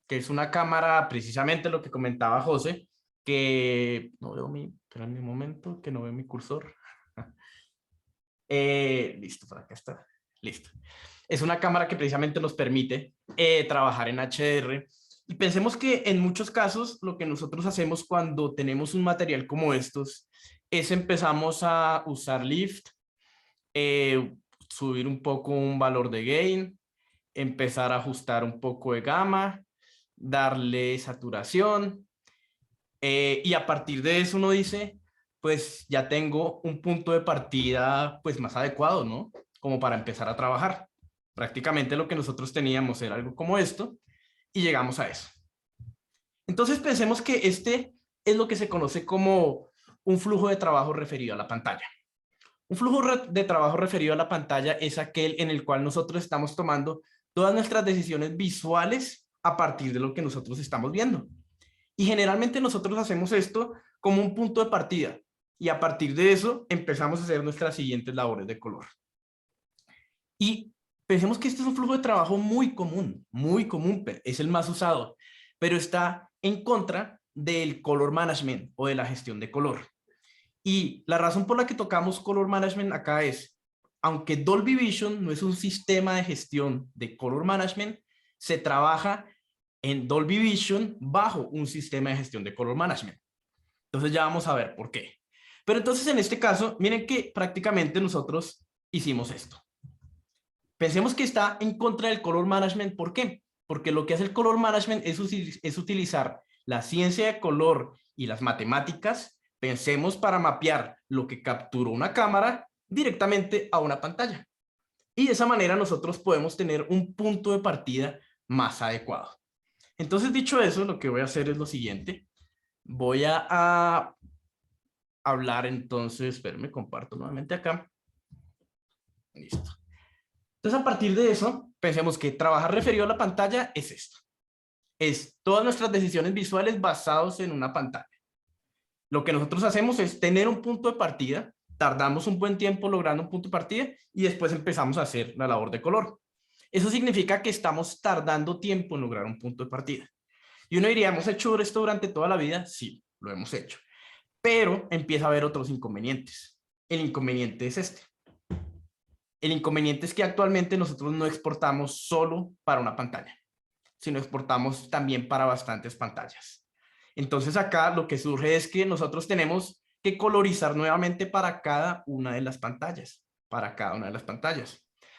Speaker 1: que es una cámara, precisamente lo que comentaba José, que no veo espérame un momento, que no veo mi cursor. Listo, por acá está. Listo. Es una cámara que precisamente nos permite trabajar en HDR. Y pensemos que en muchos casos lo que nosotros hacemos cuando tenemos un material como estos es empezamos a usar lift, subir un poco un valor de gain, empezar a ajustar un poco de gamma, darle saturación, y a partir de eso uno dice, pues ya tengo un punto de partida pues más adecuado, ¿no? Como para empezar a trabajar. Prácticamente lo que nosotros teníamos era algo como esto y llegamos a eso. Entonces pensemos que este es lo que se conoce como un flujo de trabajo referido a la pantalla. Un flujo de trabajo referido a la pantalla es aquel en el cual nosotros estamos tomando todas nuestras decisiones visuales a partir de lo que nosotros estamos viendo. Y generalmente nosotros hacemos esto como un punto de partida y a partir de eso empezamos a hacer nuestras siguientes labores de color. Y pensemos que este es un flujo de trabajo muy común, es el más usado, pero está en contra del color management o de la gestión de color. Y la razón por la que tocamos color management acá es, aunque Dolby Vision no es un sistema de gestión de color management, se trabaja en Dolby Vision bajo un sistema de gestión de color management. Entonces ya vamos a ver por qué. Pero entonces en este caso, miren que prácticamente nosotros hicimos esto. Pensemos que está en contra del color management. ¿Por qué? Porque lo que hace el color management es utilizar la ciencia de color y las matemáticas, pensemos, para mapear lo que capturó una cámara directamente a una pantalla. Y de esa manera nosotros podemos tener un punto de partida más adecuado. Entonces, dicho eso, lo que voy a hacer es lo siguiente. Voy a hablar entonces, espérenme, comparto nuevamente acá. Listo. Entonces, a partir de eso, pensemos que trabajar referido a la pantalla es esto. Es todas nuestras decisiones visuales basadas en una pantalla. Lo que nosotros hacemos es tener un punto de partida, tardamos un buen tiempo logrando un punto de partida y después empezamos a hacer la labor de color. Eso significa que estamos tardando tiempo en lograr un punto de partida. Y uno diría, ¿hemos hecho esto durante toda la vida? Sí, lo hemos hecho. Pero empieza a haber otros inconvenientes. El inconveniente es este. El inconveniente es que actualmente nosotros no exportamos solo para una pantalla, sino exportamos también para bastantes pantallas. Entonces acá lo que surge es que nosotros tenemos que colorizar nuevamente para cada una de las pantallas.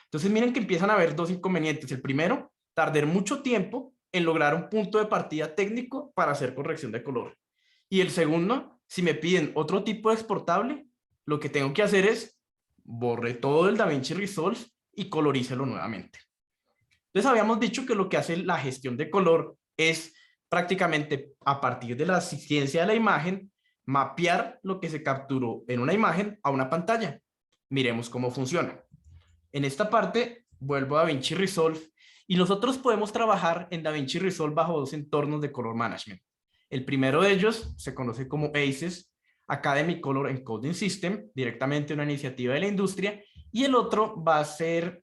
Speaker 1: Entonces miren que empiezan a haber dos inconvenientes. El primero, tardar mucho tiempo en lograr un punto de partida técnico para hacer corrección de color. Y el segundo, si me piden otro tipo de exportable, lo que tengo que hacer es borre todo el DaVinci Resolve y colorícelo nuevamente. Entonces habíamos dicho que lo que hace la gestión de color es prácticamente a partir de la ciencia de la imagen mapear lo que se capturó en una imagen a una pantalla. Miremos cómo funciona. En esta parte vuelvo a DaVinci Resolve y nosotros podemos trabajar en DaVinci Resolve bajo dos entornos de color management. El primero de ellos se conoce como ACES, Academy Color Encoding System, directamente una iniciativa de la industria, y el otro va a ser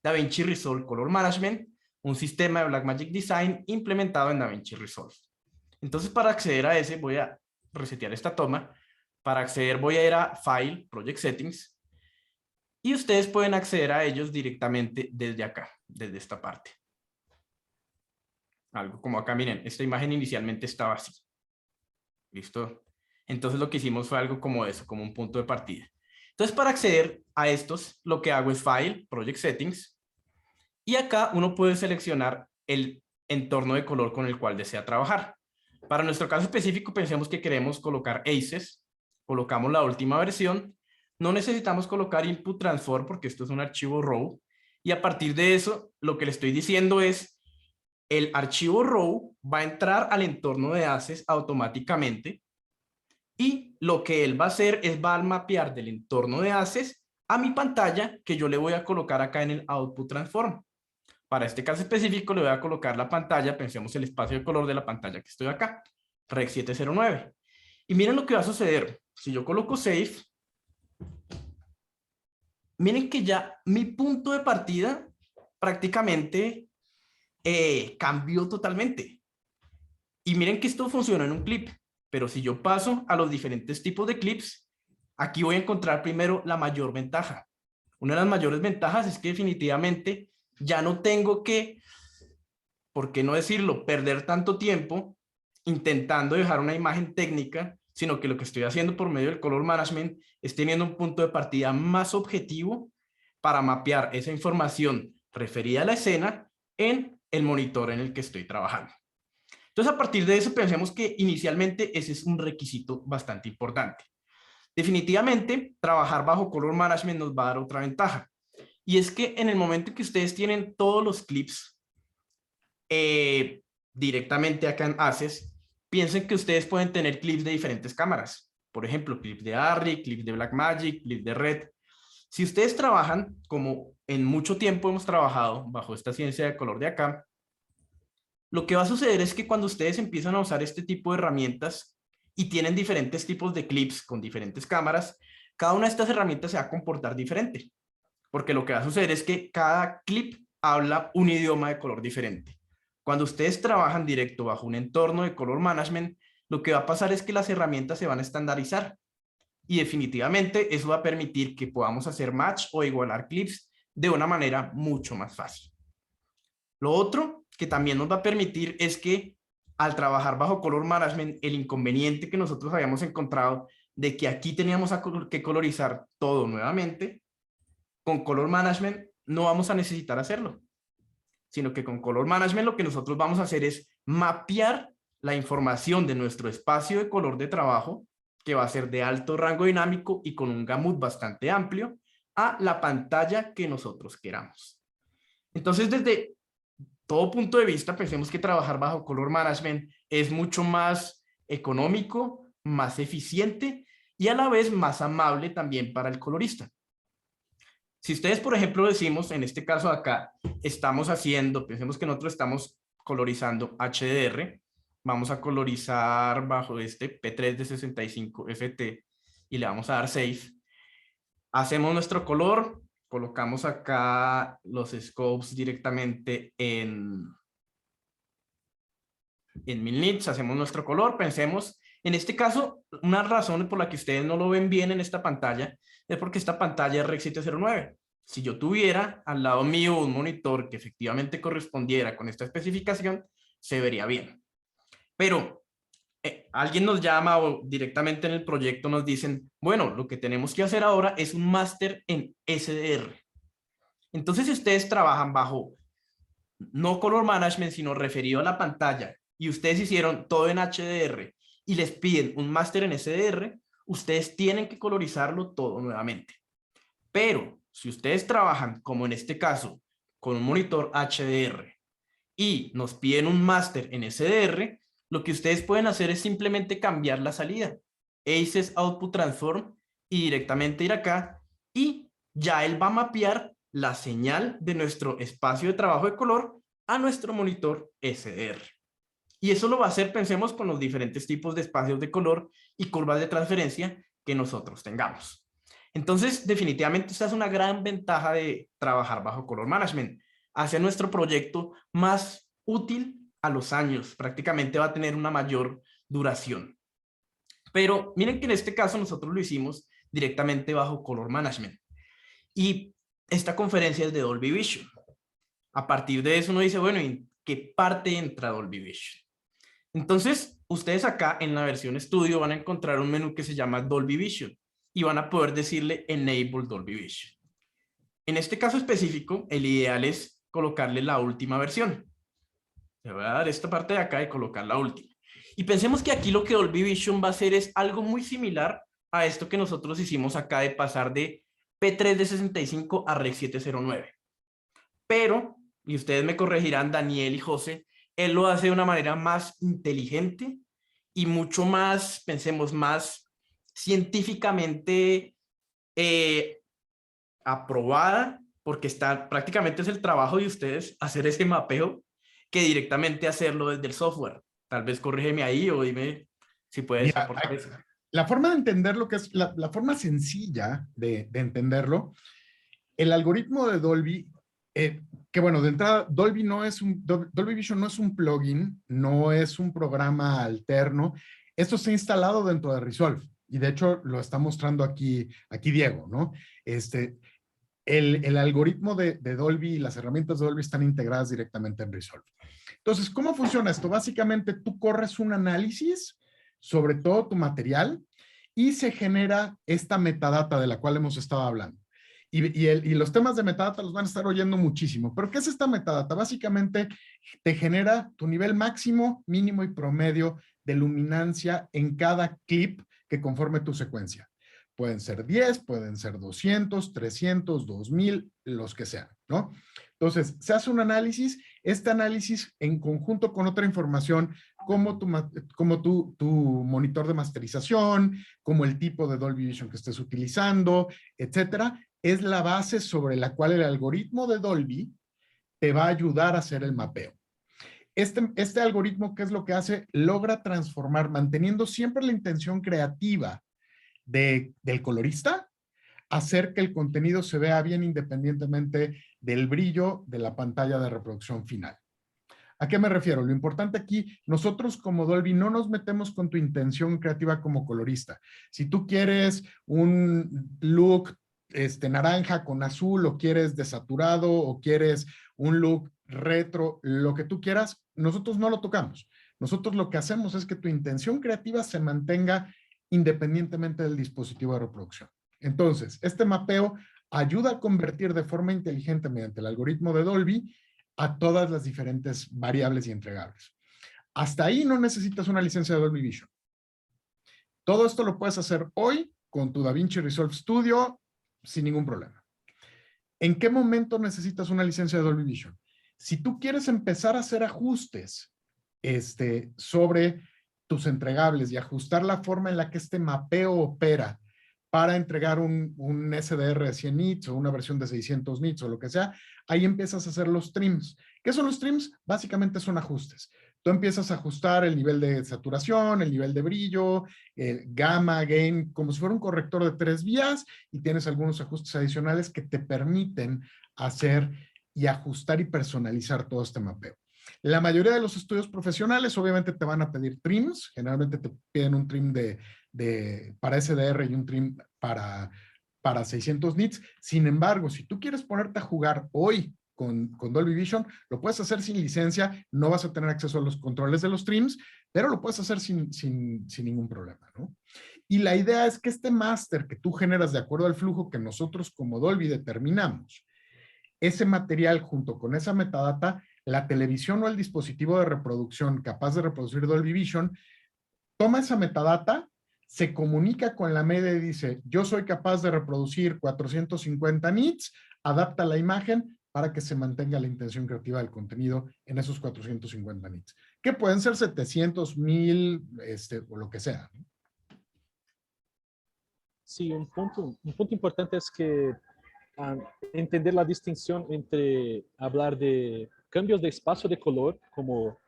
Speaker 1: DaVinci Resolve Color Management, un sistema de Blackmagic Design implementado en DaVinci Resolve. Entonces, para acceder a ese, voy a resetear esta toma. Para acceder voy a ir a File, Project Settings, y ustedes pueden acceder a ellos directamente desde acá, desde esta parte. Algo como acá, miren, esta imagen inicialmente estaba así. ¿Listo? Entonces lo que hicimos fue algo como eso, como un punto de partida. Entonces, para acceder a estos, lo que hago es File, Project Settings, y acá uno puede seleccionar el entorno de color con el cual desea trabajar. Para nuestro caso específico, pensemos que queremos colocar ACES, colocamos la última versión, no necesitamos colocar Input Transform porque esto es un archivo RAW, y a partir de eso, lo que le estoy diciendo es, el archivo RAW va a entrar al entorno de ACES automáticamente, y lo que él va a hacer es va a mapear del entorno de ACES a mi pantalla que yo le voy a colocar acá en el Output Transform. Para este caso específico le voy a colocar la pantalla, pensemos el espacio de color de la pantalla que estoy acá, Rec 709. Y miren lo que va a suceder. Si yo coloco Save, miren que ya mi punto de partida prácticamente cambió totalmente. Y miren que esto funciona en un clip. Pero si yo paso a los diferentes tipos de clips, aquí voy a encontrar primero la mayor ventaja. Una de las mayores ventajas es que definitivamente ya no tengo que, ¿por qué no decirlo?, perder tanto tiempo intentando dejar una imagen técnica, sino que lo que estoy haciendo por medio del color management es teniendo un punto de partida más objetivo para mapear esa información referida a la escena en el monitor en el que estoy trabajando. Entonces, a partir de eso, pensemos que inicialmente ese es un requisito bastante importante. Definitivamente, trabajar bajo color management nos va a dar otra ventaja. Y es que en el momento en que ustedes tienen todos los clips directamente acá en ACES, piensen que ustedes pueden tener clips de diferentes cámaras. Por ejemplo, clips de ARRI, clips de Blackmagic, clips de Red. Si ustedes trabajan, como en mucho tiempo hemos trabajado bajo esta ciencia de color de acá, lo que va a suceder es que cuando ustedes empiezan a usar este tipo de herramientas y tienen diferentes tipos de clips con diferentes cámaras, cada una de estas herramientas se va a comportar diferente. Porque lo que va a suceder es que cada clip habla un idioma de color diferente. Cuando ustedes trabajan directo bajo un entorno de color management, lo que va a pasar es que las herramientas se van a estandarizar. Y definitivamente eso va a permitir que podamos hacer match o igualar clips de una manera mucho más fácil. Lo otro que también nos va a permitir es que al trabajar bajo color management, el inconveniente que nosotros habíamos encontrado de que aquí teníamos que colorizar todo nuevamente, con color management no vamos a necesitar hacerlo, sino que con color management lo que nosotros vamos a hacer es mapear la información de nuestro espacio de color de trabajo, que va a ser de alto rango dinámico y con un gamut bastante amplio, a la pantalla que nosotros queramos. Entonces, desde todo punto de vista, pensemos que trabajar bajo color management es mucho más económico, más eficiente y a la vez más amable también para el colorista. Si ustedes, por ejemplo, decimos, en este caso acá, estamos haciendo, pensemos que nosotros estamos colorizando HDR, vamos a colorizar bajo este P3 de 65 FT y le vamos a dar Save. Hacemos nuestro color, colocamos acá los scopes directamente en 1000 nits, hacemos nuestro color, pensemos, en este caso, una razón por la que ustedes no lo ven bien en esta pantalla es porque esta pantalla es Rec 709. Si yo tuviera al lado mío un monitor que efectivamente correspondiera con esta especificación, se vería bien. Pero alguien nos llama o directamente en el proyecto nos dicen, bueno, lo que tenemos que hacer ahora es un máster en SDR. Entonces, si ustedes trabajan bajo no color management, sino referido a la pantalla, y ustedes hicieron todo en HDR y les piden un máster en SDR, ustedes tienen que colorizarlo todo nuevamente. Pero si ustedes trabajan, como en este caso, con un monitor HDR y nos piden un máster en SDR, lo que ustedes pueden hacer es simplemente cambiar la salida. ACES Output Transform y directamente ir acá y ya él va a mapear la señal de nuestro espacio de trabajo de color a nuestro monitor SDR. Y eso lo va a hacer, pensemos, con los diferentes tipos de espacios de color y curvas de transferencia que nosotros tengamos. Entonces, definitivamente esta es una gran ventaja de trabajar bajo Color Management. Hace nuestro proyecto más útil a los años, prácticamente va a tener una mayor duración. Pero miren que en este caso nosotros lo hicimos directamente bajo Color Management. Y esta conferencia es de Dolby Vision. A partir de eso uno dice, bueno, ¿en qué parte entra Dolby Vision? Entonces, ustedes acá en la versión estudio van a encontrar un menú que se llama Dolby Vision y van a poder decirle Enable Dolby Vision. En este caso específico, el ideal es colocarle la última versión. Le voy a dar esta parte de acá y colocar la última. Y pensemos que aquí lo que Dolby Vision va a hacer es algo muy similar a esto que nosotros hicimos acá de pasar de P3 de 65 a Rec 709. Pero, y ustedes me corregirán, Daniel y José, él lo hace de una manera más inteligente y mucho más, pensemos, más científicamente aprobada, porque está, prácticamente es el trabajo de ustedes hacer ese mapeo que directamente hacerlo desde el software. Tal vez corrígeme ahí o dime si puedes
Speaker 3: Mira,
Speaker 1: aportar eso.
Speaker 3: la forma de entenderlo, que es la forma sencilla de entenderlo, el algoritmo de Dolby, que bueno, de entrada, Dolby Vision no es un plugin, no es un programa alterno. Esto se ha instalado dentro de Resolve y de hecho lo está mostrando aquí Diego, ¿no? El algoritmo de Dolby y las herramientas de Dolby están integradas directamente en Resolve. Entonces, ¿cómo funciona esto? Básicamente tú corres un análisis sobre todo tu material y se genera esta metadata de la cual hemos estado hablando. Y los temas de metadata los van a estar oyendo muchísimo. ¿Pero qué es esta metadata? Básicamente te genera tu nivel máximo, mínimo y promedio de luminancia en cada clip que conforme tu secuencia. Pueden ser 10, pueden ser 200, 300, 2000, los que sean, ¿no? Entonces, se hace un análisis. Este análisis, en conjunto con otra información, como tu monitor de masterización, como el tipo de Dolby Vision que estés utilizando, etcétera, es la base sobre la cual el algoritmo de Dolby te va a ayudar a hacer el mapeo. Este algoritmo, ¿qué es lo que hace? Logra transformar, manteniendo siempre la intención creativa del colorista, hacer que el contenido se vea bien independientemente del brillo de la pantalla de reproducción final. ¿A qué me refiero? Lo importante aquí, nosotros como Dolby no nos metemos con tu intención creativa como colorista. Si tú quieres un look naranja con azul, o quieres desaturado, o quieres un look retro, lo que tú quieras, nosotros no lo tocamos. Nosotros lo que hacemos es que tu intención creativa se mantenga independientemente del dispositivo de reproducción. Entonces, este mapeo ayuda a convertir de forma inteligente mediante el algoritmo de Dolby a todas las diferentes variables y entregables. Hasta ahí no necesitas una licencia de Dolby Vision. Todo esto lo puedes hacer hoy con tu DaVinci Resolve Studio sin ningún problema. ¿En qué momento necesitas una licencia de Dolby Vision? Si tú quieres empezar a hacer ajustes sobre tus entregables y ajustar la forma en la que este mapeo opera para entregar un SDR de 100 nits o una versión de 600 nits o lo que sea, ahí empiezas a hacer los trims. ¿Qué son los trims? Básicamente son ajustes. Tú empiezas a ajustar el nivel de saturación, el nivel de brillo, gamma, gain, como si fuera un corrector de 3 vías, y tienes algunos ajustes adicionales que te permiten hacer y ajustar y personalizar todo este mapeo. La mayoría de los estudios profesionales obviamente te van a pedir trims, generalmente te piden un trim para SDR y un trim para 600 nits. Sin embargo, si tú quieres ponerte a jugar hoy con Dolby Vision, lo puedes hacer sin licencia, no vas a tener acceso a los controles de los trims, pero lo puedes hacer sin ningún problema, ¿no? Y la idea es que este máster que tú generas de acuerdo al flujo que nosotros como Dolby determinamos, ese material junto con esa metadata, la televisión o el dispositivo de reproducción capaz de reproducir Dolby Vision, toma esa metadata, se comunica con la media y dice, yo soy capaz de reproducir 450 nits, adapta la imagen para que se mantenga la intención creativa del contenido en esos 450 nits. que pueden ser 700, 1000, o lo que sea.
Speaker 2: Sí, un punto importante es que entender la distinción entre hablar de cambios de espacio de color, como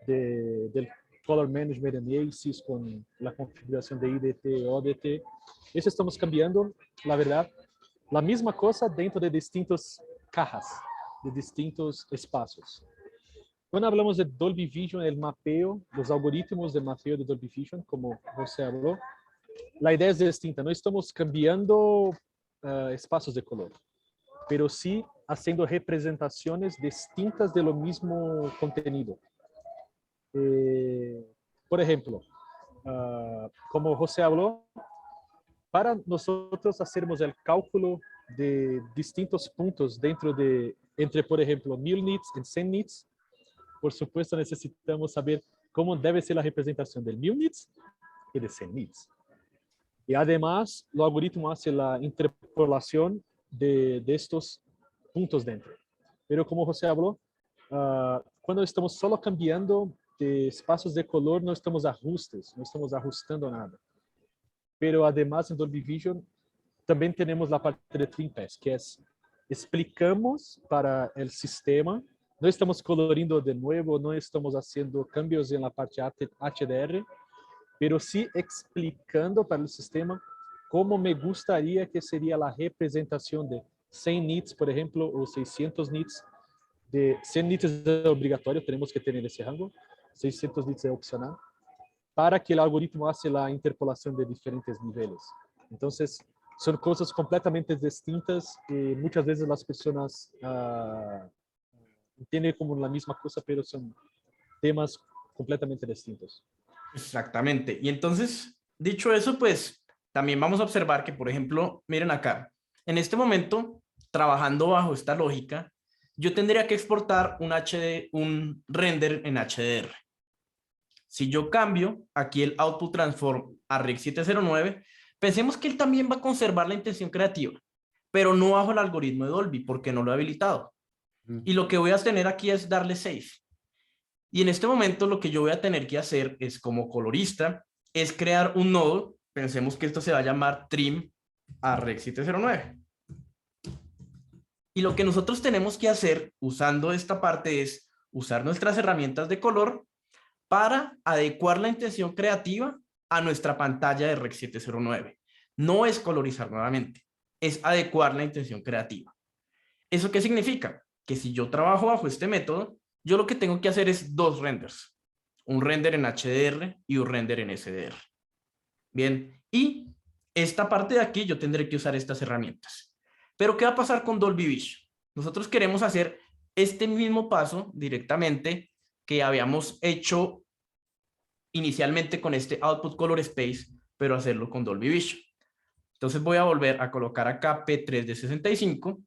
Speaker 2: del Color Management en ACES con la configuración de IDT, ODT. Eso estamos cambiando, la verdad, la misma cosa dentro de distintas cajas, de distintos espacios. Cuando hablamos de Dolby Vision, el mapeo, los algoritmos de mapeo de Dolby Vision, como José habló, la idea es distinta. No estamos cambiando espacios de color, pero sí haciendo representaciones distintas de lo mismo contenido. Por ejemplo, como José habló, para nosotros hacermos el cálculo de distintos puntos entre, por ejemplo, 1000 nits y 100 nits, por supuesto necesitamos saber cómo debe ser la representación del 1000 nits y de 100 nits. Y además, el algoritmo hace la interpolación de estos puntos dentro. Pero como José habló, cuando estamos solo cambiando de espacios de color, no estamos ajustando nada. Pero además en Dolby Vision también tenemos la parte de Twin Pass, que es explicamos para el sistema, no estamos colorindo de nuevo, no estamos haciendo cambios en la parte HDR, pero sí explicando para el sistema cómo me gustaría que sería la representación de 100 nits, por ejemplo, o 600 nits. De 100 nits es obligatorio, tenemos que tener ese rango, 600 nits es opcional, para que el algoritmo hace la interpolación de diferentes niveles. Entonces, son cosas completamente distintas y muchas veces las personas entienden como la misma cosa, pero son temas completamente distintos.
Speaker 1: Exactamente. Y entonces, dicho eso, pues también vamos a observar que, por ejemplo, miren acá, en este momento, trabajando bajo esta lógica, yo tendría que exportar un render en HDR. Si yo cambio aquí el Output Transform a Rec 709, pensemos que él también va a conservar la intención creativa, pero no bajo el algoritmo de Dolby, porque no lo he habilitado. Y lo que voy a tener aquí es darle Save. Y en este momento lo que yo voy a tener que hacer es, como colorista, es crear un nodo. Pensemos que esto se va a llamar Trim a Rec 709. Y lo que nosotros tenemos que hacer usando esta parte es usar nuestras herramientas de color para adecuar la intención creativa a nuestra pantalla de Rec 709. No es colorizar nuevamente, es adecuar la intención creativa. ¿Eso qué significa? Que si yo trabajo bajo este método, yo lo que tengo que hacer es dos renders. Un render en HDR y un render en SDR. Bien, y esta parte de aquí yo tendré que usar estas herramientas. Pero ¿qué va a pasar con Dolby Vision? Nosotros queremos hacer este mismo paso directamente que habíamos hecho inicialmente con este Output Color Space, pero hacerlo con Dolby Vision. Entonces voy a volver a colocar acá P3 de 65,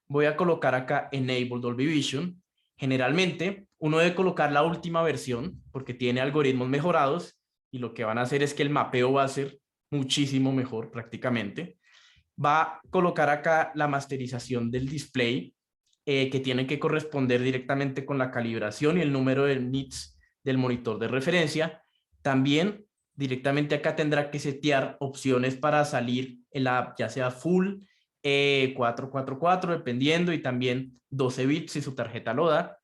Speaker 1: voy a colocar acá Enable Dolby Vision. Generalmente uno debe colocar la última versión porque tiene algoritmos mejorados y lo que van a hacer es que el mapeo va a ser muchísimo mejor prácticamente. Va a colocar acá la masterización del display que tiene que corresponder directamente con la calibración y el número de nits del monitor de referencia. También directamente acá tendrá que setear opciones para salir en la, ya sea full, 444 dependiendo, y también 12 bits si su tarjeta lo da.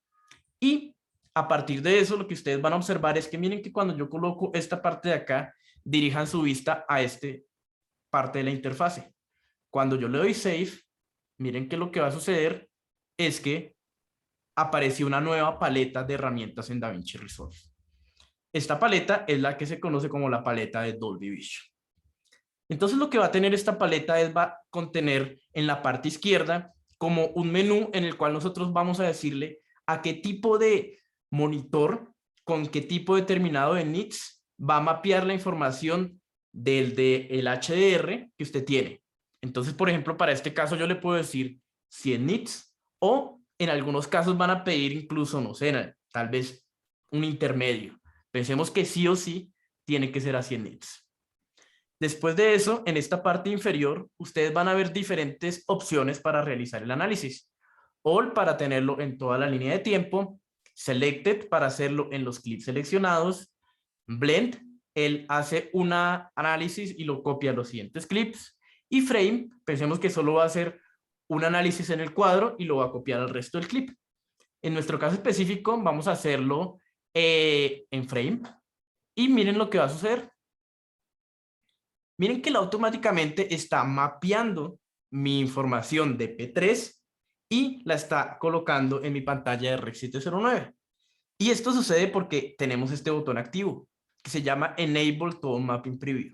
Speaker 1: Y a partir de eso lo que ustedes van a observar es que miren que cuando yo coloco esta parte de acá, dirijan su vista a esta parte de la interfase. Cuando yo le doy Save, miren que lo que va a suceder es que apareció una nueva paleta de herramientas en DaVinci Resolve. Esta paleta es la que se conoce como la paleta de Dolby Vision. Entonces lo que va a tener esta paleta va a contener en la parte izquierda como un menú en el cual nosotros vamos a decirle a qué tipo de monitor, con qué tipo determinado de nits va a mapear la información del HDR que usted tiene. Entonces, por ejemplo, para este caso yo le puedo decir 100 nits o en algunos casos van a pedir incluso, no sé, tal vez un intermedio. Pensemos que sí o sí tiene que ser a 100 nits. Después de eso, en esta parte inferior, ustedes van a ver diferentes opciones para realizar el análisis. All para tenerlo en toda la línea de tiempo, Selected para hacerlo en los clips seleccionados. Blend, él hace un análisis y lo copia a los siguientes clips. Y Frame, pensemos que solo va a hacer un análisis en el cuadro y lo va a copiar al resto del clip. En nuestro caso específico vamos a hacerlo en Frame. Y miren lo que va a suceder. Miren que él automáticamente está mapeando mi información de P3 y la está colocando en mi pantalla de Rec 709. Y esto sucede porque tenemos este botón activo que se llama Enable Tone Mapping Preview.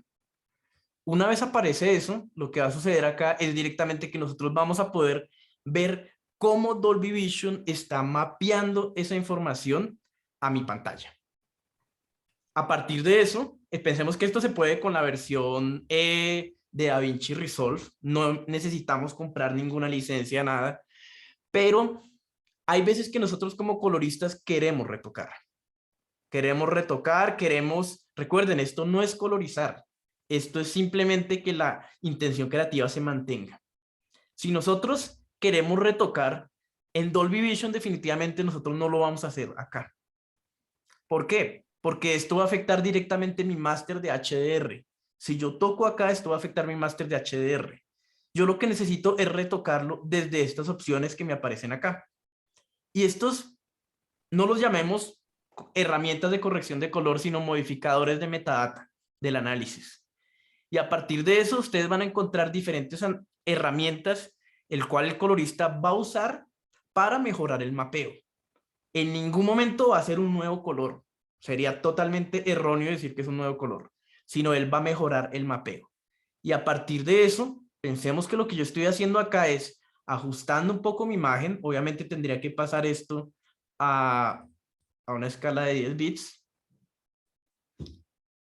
Speaker 1: Una vez aparece eso, lo que va a suceder acá es directamente que nosotros vamos a poder ver cómo Dolby Vision está mapeando esa información a mi pantalla. A partir de eso, pensemos que esto se puede con la versión de DaVinci Resolve. No necesitamos comprar ninguna licencia, nada. Pero hay veces que nosotros como coloristas queremos retocar. Recuerden, esto no es colorizar. Esto es simplemente que la intención creativa se mantenga. Si nosotros queremos retocar, en Dolby Vision definitivamente nosotros no lo vamos a hacer acá. ¿Por qué? Porque esto va a afectar directamente mi máster de HDR. Si yo toco acá, esto va a afectar mi máster de HDR. Yo lo que necesito es retocarlo desde estas opciones que me aparecen acá. Y estos no los llamemos herramientas de corrección de color, sino modificadores de metadata del análisis. Y a partir de eso, ustedes van a encontrar diferentes herramientas, el cual el colorista va a usar para mejorar el mapeo. En ningún momento va a ser un nuevo color. Sería totalmente erróneo decir que es un nuevo color, sino él va a mejorar el mapeo. Y a partir de eso, pensemos que lo que yo estoy haciendo acá es ajustando un poco mi imagen. Obviamente tendría que pasar esto a una escala de 10 bits.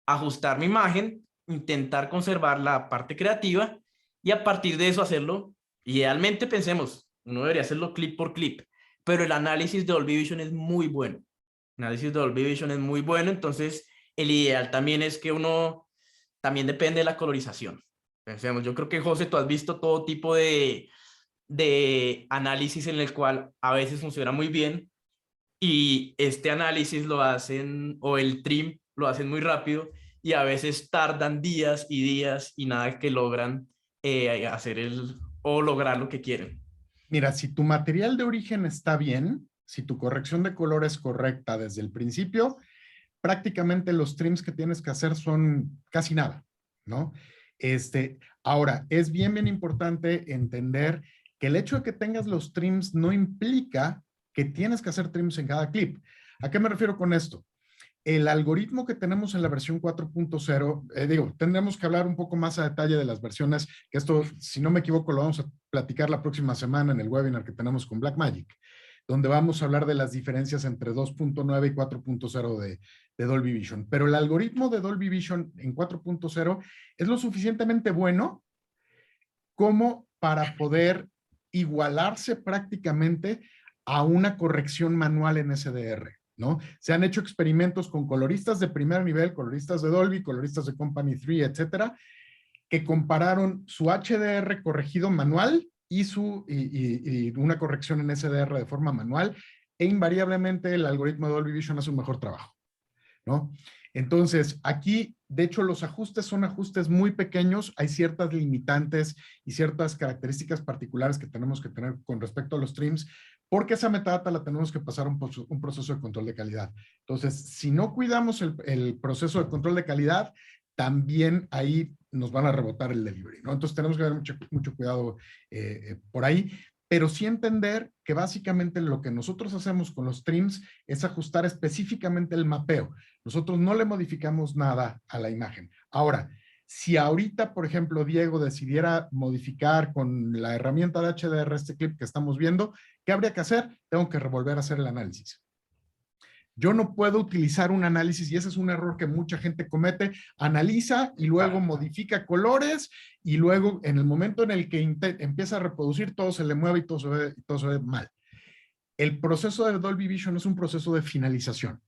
Speaker 1: Ajustar mi imagen, intentar conservar la parte creativa y a partir de eso hacerlo. Idealmente pensemos, uno debería hacerlo clip por clip, pero el análisis de Dolby Vision es muy bueno. Entonces el ideal también es que uno, también depende de la colorización. Pensemos, yo creo que José, tú has visto todo tipo de análisis en el cual a veces funciona muy bien y este análisis lo hacen, o el trim lo hacen muy rápido y a veces tardan días y nada que logran lograr lo que quieren.
Speaker 3: Mira, si tu material de origen está bien, si tu corrección de color es correcta desde el principio, prácticamente los trims que tienes que hacer son casi nada, ¿no? Ahora, es bien importante entender que el hecho de que tengas los trims no implica que tienes que hacer trims en cada clip. ¿A qué me refiero con esto? El algoritmo que tenemos en la versión 4.0, tendremos que hablar un poco más a detalle de las versiones, que esto, si no me equivoco, lo vamos a platicar la próxima semana en el webinar que tenemos con Blackmagic, donde vamos a hablar de las diferencias entre 2.9 y 4.0 de Dolby Vision. Pero el algoritmo de Dolby Vision en 4.0 es lo suficientemente bueno como para poder igualarse prácticamente a una corrección manual en SDR, ¿no? Se han hecho experimentos con coloristas de primer nivel, coloristas de Dolby, coloristas de Company 3, etcétera, que compararon su HDR corregido manual y una corrección en SDR de forma manual, e invariablemente el algoritmo de Dolby Vision hace un mejor trabajo, ¿no? Entonces, aquí, de hecho, los ajustes son ajustes muy pequeños, hay ciertas limitantes y ciertas características particulares que tenemos que tener con respecto a los trims, porque esa metadata la tenemos que pasar a un proceso de control de calidad. Entonces, si no cuidamos el proceso de control de calidad, también ahí nos van a rebotar el delivery, ¿no? Entonces tenemos que tener mucho cuidado por ahí, pero sí entender que básicamente lo que nosotros hacemos con los trims es ajustar específicamente el mapeo. Nosotros no le modificamos nada a la imagen. Ahora, si ahorita, por ejemplo, Diego decidiera modificar con la herramienta de HDR este clip que estamos viendo, ¿qué habría que hacer? Tengo que volver a hacer el análisis. Yo no puedo utilizar un análisis, y ese es un error que mucha gente comete, analiza y luego modifica colores, y luego en el momento en el que empieza a reproducir, todo se le mueve y todo se ve mal. El proceso de Dolby Vision es un proceso de finalización.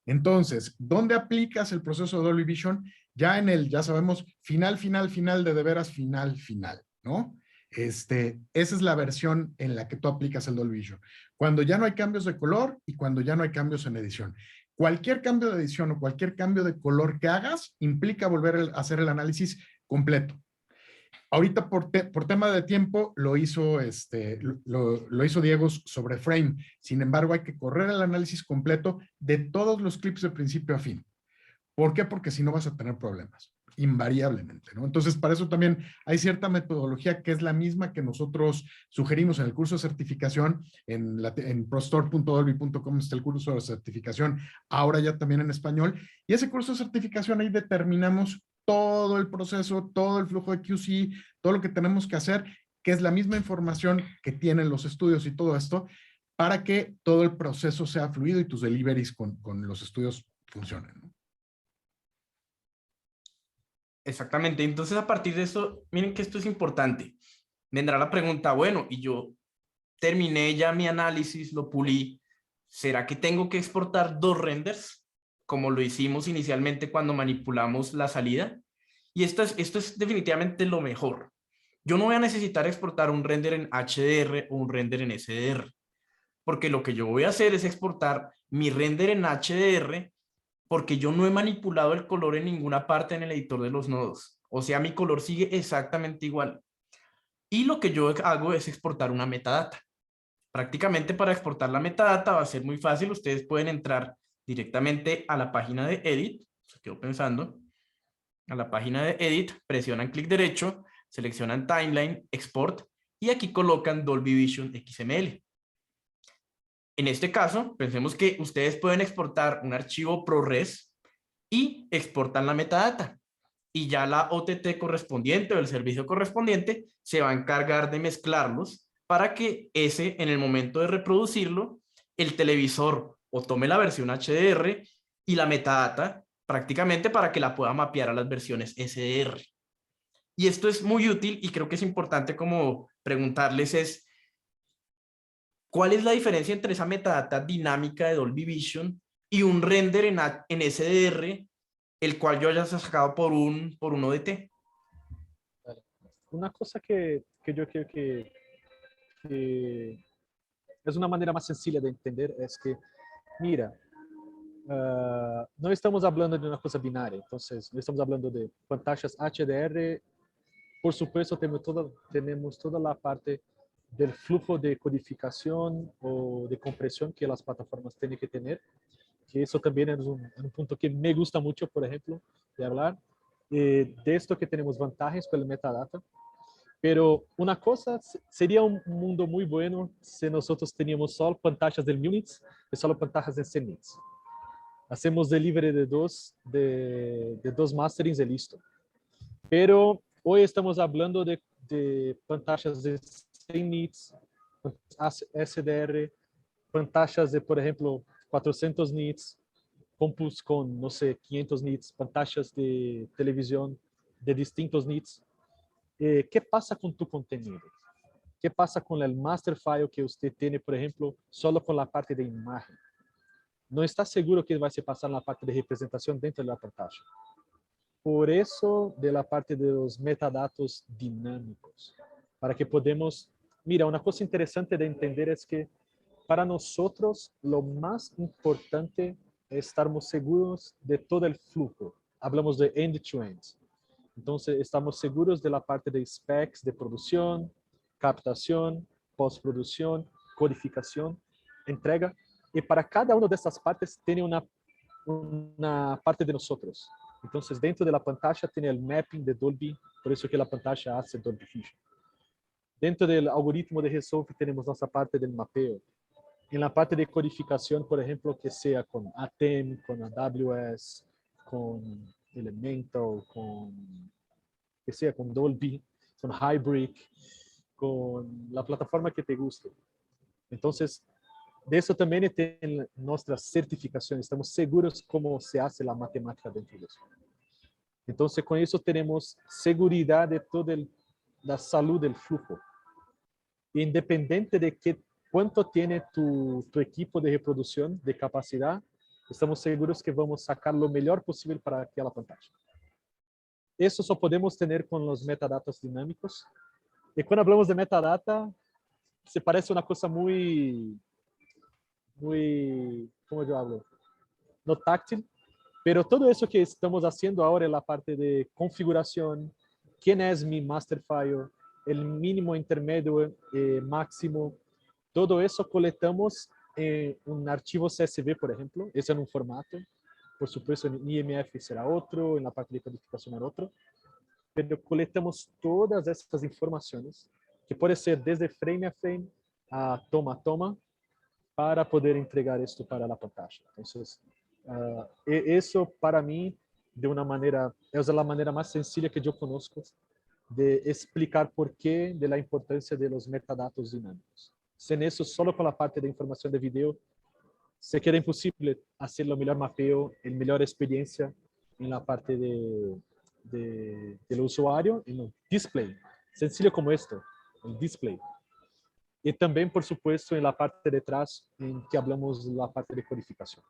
Speaker 3: Entonces, ¿dónde aplicas el proceso de Dolby Vision? Ya en el, ya sabemos, final de veras, final, ¿no? Esa es la versión en la que tú aplicas el Dolby Vision. Cuando ya no hay cambios de color y cuando ya no hay cambios en edición. Cualquier cambio de edición o cualquier cambio de color que hagas implica volver a hacer el análisis completo. Ahorita por tema de tiempo lo hizo Diego sobre Frame. Sin embargo, hay que correr el análisis completo de todos los clips de principio a fin. ¿Por qué? Porque si no vas a tener problemas, invariablemente, ¿no? Entonces, para eso también hay cierta metodología que es la misma que nosotros sugerimos en el curso de certificación. En prostore.dolby.com está el curso de certificación, ahora ya también en español. Y ese curso de certificación ahí determinamos todo el proceso, todo el flujo de QC, todo lo que tenemos que hacer, que es la misma información que tienen los estudios y todo esto, para que todo el proceso sea fluido y tus deliveries con los estudios funcionen, ¿no?
Speaker 1: Exactamente. Entonces, a partir de eso, miren que esto es importante. Vendrá la pregunta, bueno, y yo terminé ya mi análisis, lo pulí. ¿Será que tengo que exportar 2 renders? Como lo hicimos inicialmente cuando manipulamos la salida. Y esto es definitivamente lo mejor. Yo no voy a necesitar exportar un render en HDR o un render en SDR. Porque lo que yo voy a hacer es exportar mi render en HDR porque yo no he manipulado el color en ninguna parte en el editor de los nodos. O sea, mi color sigue exactamente igual. Y lo que yo hago es exportar una metadata. Prácticamente para exportar la metadata va a ser muy fácil. Ustedes pueden entrar directamente a la página de Edit. Se quedó pensando. A la página de Edit, presionan clic derecho, seleccionan Timeline, Export y aquí colocan Dolby Vision XML. En este caso, pensemos que ustedes pueden exportar un archivo ProRes y exportan la metadata. Y ya la OTT correspondiente o el servicio correspondiente se va a encargar de mezclarlos para que en el momento de reproducirlo, el televisor o tome la versión HDR y la metadata prácticamente para que la pueda mapear a las versiones SDR. Y esto es muy útil y creo que es importante como preguntarles ¿cuál es la diferencia entre esa metadata dinámica de Dolby Vision y un render en SDR, el cual yo haya sacado por un ODT?
Speaker 2: Una cosa que yo creo que es una manera más sencilla de entender es que, mira, no estamos hablando de una cosa binaria, entonces no estamos hablando de pantallas HDR. Por supuesto, tenemos toda la parte del flujo de codificación o de compresión que las plataformas tienen que tener, que eso también es un punto que me gusta mucho, por ejemplo, de hablar. De esto que tenemos vantajes con el metadata, pero una cosa sería un mundo muy bueno si nosotros teníamos solo pantallas del Units y solo pantallas de 100 nits. Hacemos delivery de dos masterings y listo. Pero hoy estamos hablando de pantallas de 100 nits, SDR, pantallas de, por ejemplo, 400 nits, compus con, no sé, 500 nits, pantallas de televisión de distintos nits. ¿Qué pasa con tu contenido? ¿Qué pasa con el master file que usted tiene, por ejemplo, solo con la parte de imagen? No está seguro que va a pasar en la parte de representación dentro de la pantalla. Por eso, de la parte de los metadatos dinámicos, para que podamos... Mira, una cosa interesante de entender es que para nosotros lo más importante es estarmos seguros de todo el flujo. Hablamos de end-to-end. Entonces, estamos seguros de la parte de specs, de producción, captación, postproducción, codificación, entrega. Y para cada una de estas partes tiene una parte de nosotros. Entonces, dentro de la pantalla tiene el mapping de Dolby, por eso que la pantalla hace Dolby Vision. Dentro del algoritmo de Resolve tenemos nuestra parte del mapeo. En la parte de codificación, por ejemplo, que sea con ATEM, con AWS, con Elemental, que sea con Dolby, con Hybrid, con la plataforma que te guste. Entonces, de eso también tienen nuestras certificaciones. Estamos seguros cómo se hace la matemática dentro de eso. Entonces, con eso tenemos seguridad de toda la salud del flujo. Independiente de cuánto tiene tu equipo de reproducción, de capacidad, estamos seguros que vamos a sacar lo mejor posible para aquella pantalla. Eso só podemos tener con los metadatos dinámicos. Y cuando hablamos de metadata, se parece una cosa muy, ¿cómo yo hablo? No táctil, pero todo eso que estamos haciendo ahora en la parte de configuración, quién es mi master file, el mínimo, intermedio, máximo, todo eso coletamos en un archivo CSV, por ejemplo, ese en un formato, por supuesto en IMF será otro, en la parte de codificación era otro, pero coletamos todas estas informaciones, que puede ser desde frame a frame a toma, para poder entregar esto para la pantalla. Entonces, eso para mí, de una manera, es la manera más sencilla que yo conozco de explicar por qué de la importancia de los metadatos dinámicos. Sin eso, solo con la parte de información de video, se queda imposible hacer lo mejor mapeo, el mejor experiencia en la parte del usuario, en el display. Sencillo como esto, el display. Y también, por supuesto, en la parte de atrás, en que hablamos la parte de codificación.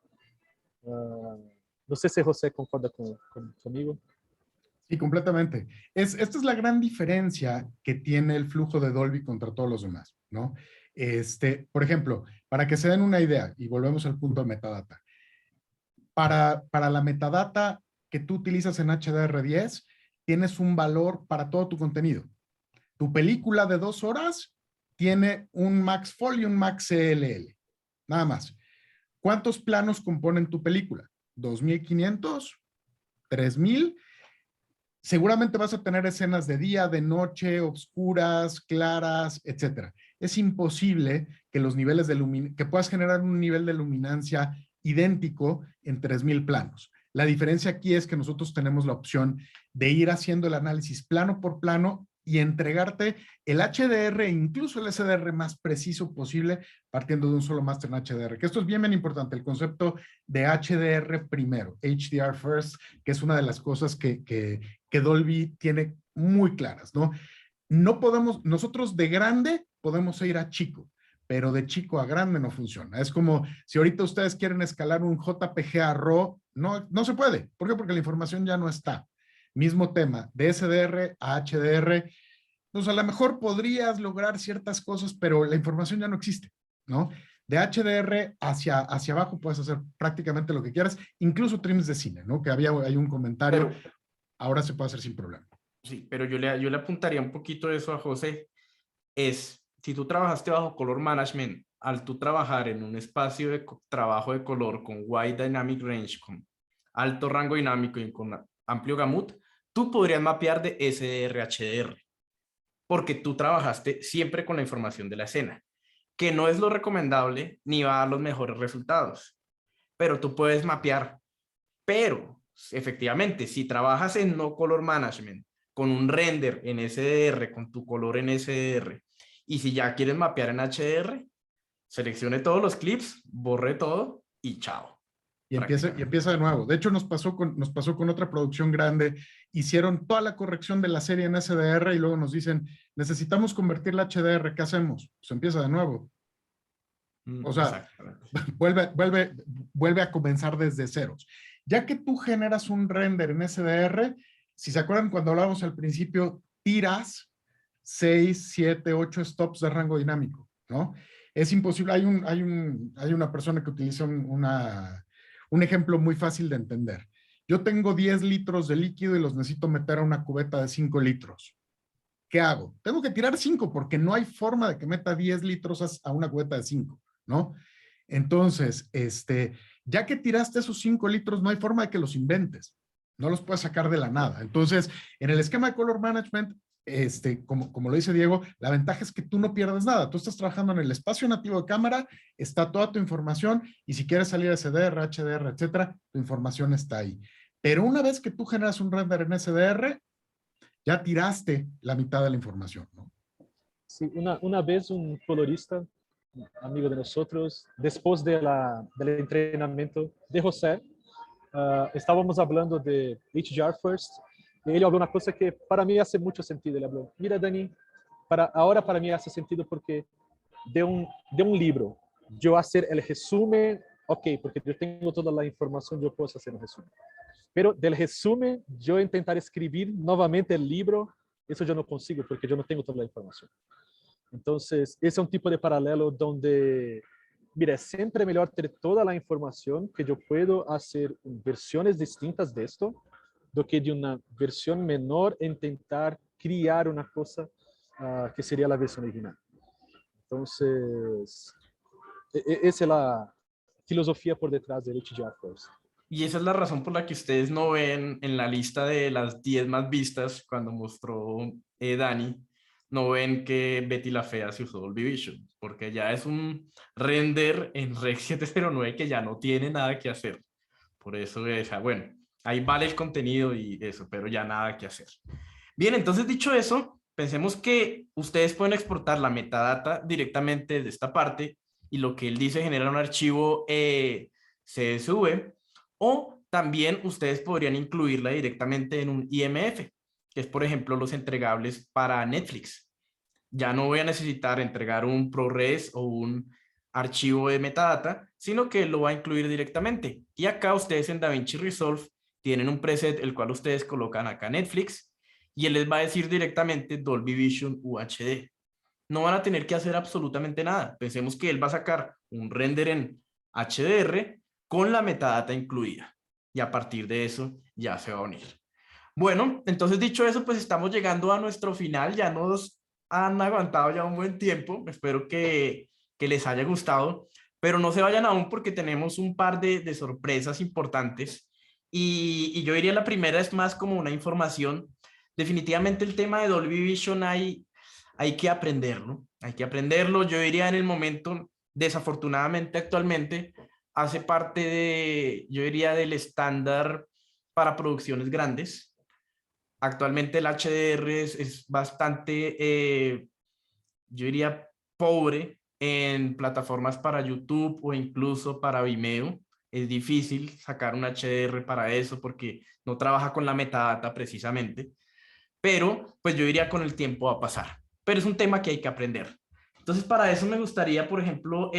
Speaker 2: No sé si José concorda conmigo.
Speaker 3: Sí, completamente. Esta es la gran diferencia que tiene el flujo de Dolby contra todos los demás, ¿no? Por ejemplo, para que se den una idea, y volvemos al punto de metadata. Para la metadata que tú utilizas en HDR10, tienes un valor para todo tu contenido. Tu película de 2 horas tiene un max fold y un max CLL. Nada más. ¿Cuántos planos componen tu película? ¿2,500? ¿3,000? Seguramente vas a tener escenas de día, de noche, oscuras, claras, etcétera. Es imposible que los niveles que puedas generar un nivel de luminancia idéntico en 3,000 planos. La diferencia aquí es que nosotros tenemos la opción de ir haciendo el análisis plano por plano y entregarte el HDR e incluso el SDR más preciso posible partiendo de un solo máster en HDR, que esto es bien, bien importante, el concepto de HDR primero, HDR first, que es una de las cosas que Dolby tiene muy claras, ¿no? No podemos, nosotros de grande podemos ir a chico, pero de chico a grande no funciona. Es como si ahorita ustedes quieren escalar un JPG a RAW, no se puede. ¿Por qué? Porque la información ya no está. Mismo tema, de SDR a HDR, pues a lo mejor podrías lograr ciertas cosas, pero la información ya no existe, ¿no? De HDR hacia abajo puedes hacer prácticamente lo que quieras, incluso trims de cine, ¿no? Que hay un comentario, ahora se puede hacer sin problema.
Speaker 1: Sí, pero yo le apuntaría un poquito eso a José. Si tú trabajaste bajo color management, al tú trabajar en un espacio de trabajo de color con wide dynamic range, con alto rango dinámico y con amplio gamut, tú podrías mapear de SDR a HDR, porque tú trabajaste siempre con la información de la escena, que no es lo recomendable ni va a dar los mejores resultados, pero tú puedes mapear. Pero efectivamente, si trabajas en no color management, con un render en SDR, con tu color en SDR, y si ya quieres mapear en HDR, seleccione todos los clips, borre todo y chao.
Speaker 3: Y empieza de nuevo. De hecho, nos pasó con otra producción grande. Hicieron toda la corrección de la serie en SDR y luego nos dicen, necesitamos convertirla a HDR, ¿qué hacemos? Pues empieza de nuevo. O sea, vuelve a comenzar desde ceros. Ya que tú generas un render en SDR, si se acuerdan cuando hablábamos al principio, tiras 6, 7, 8 stops de rango dinámico, ¿no? Es imposible. Hay una persona que utiliza un ejemplo muy fácil de entender. Yo tengo 10 litros de líquido y los necesito meter a una cubeta de 5 litros. ¿Qué hago? Tengo que tirar 5 porque no hay forma de que meta 10 litros a una cubeta de 5, ¿no? Entonces, ya que tiraste esos 5 litros, no hay forma de que los inventes. No los puedes sacar de la nada. Entonces, en el esquema de color management, como lo dice Diego, la ventaja es que tú no pierdes nada. Tú estás trabajando en el espacio nativo de cámara, está toda tu información y si quieres salir a SDR, HDR, etcétera, tu información está ahí. Pero una vez que tú generas un render en SDR, ya tiraste la mitad de la información, ¿no?
Speaker 2: Sí, una vez un colorista, amigo de nosotros, después del entrenamiento de José, estábamos hablando de HDR First, y él habló una cosa que para mí hace mucho sentido. Él habló, mira Dani, ahora para mí hace sentido porque de un libro, yo hacer el resumen, ok, porque yo tengo toda la información, yo puedo hacer un resumen. Pero del resumen, yo intentar escribir nuevamente el libro, Eso yo no consigo porque yo no tengo toda la información. Entonces, ese es un tipo de paralelo donde, mira, es siempre mejor tener toda la información que yo puedo hacer versiones distintas de esto, do que de una versión menor intentar crear una cosa que sería la versión original. Entonces, esa es la filosofía por detrás del HDR First.
Speaker 1: Y esa es la razón por la que ustedes no ven en la lista de las 10 más vistas cuando mostró Dani, no ven que Betty la Fea se usó Dolby Vision, porque ya es un render en Rec 709 que ya no tiene nada que hacer. Por eso, bueno, ahí vale el contenido y eso, pero ya nada que hacer. Bien, entonces dicho eso, pensemos que ustedes pueden exportar la metadata directamente de esta parte y lo que él dice genera un archivo CSV, o también ustedes podrían incluirla directamente en un IMF, que es por ejemplo los entregables para Netflix. Ya no voy a necesitar entregar un ProRes o un archivo de metadata, sino que lo va a incluir directamente. Y acá ustedes en DaVinci Resolve tienen un preset el cual ustedes colocan acá Netflix y él les va a decir directamente Dolby Vision UHD. No van a tener que hacer absolutamente nada. Pensemos que él va a sacar un render en HDR con la metadata incluida. Y a partir de eso ya se va a unir. Bueno, entonces dicho eso, pues estamos llegando a nuestro final. Ya nos han aguantado ya un buen tiempo. Espero que les haya gustado. Pero no se vayan aún porque tenemos un par de sorpresas importantes. Y yo diría la primera es más como una información. Definitivamente el tema de Dolby Vision hay que aprenderlo. Hay que aprenderlo. Yo diría en el momento, desafortunadamente actualmente, hace parte de, yo diría, del estándar para producciones grandes. Actualmente el HDR es bastante, yo diría, pobre en plataformas para YouTube o incluso para Vimeo. Es difícil sacar un HDR para eso porque no trabaja con la metadata precisamente, pero pues yo diría con el tiempo va a pasar. Pero es un tema que hay que aprender. Entonces para eso me gustaría, por ejemplo,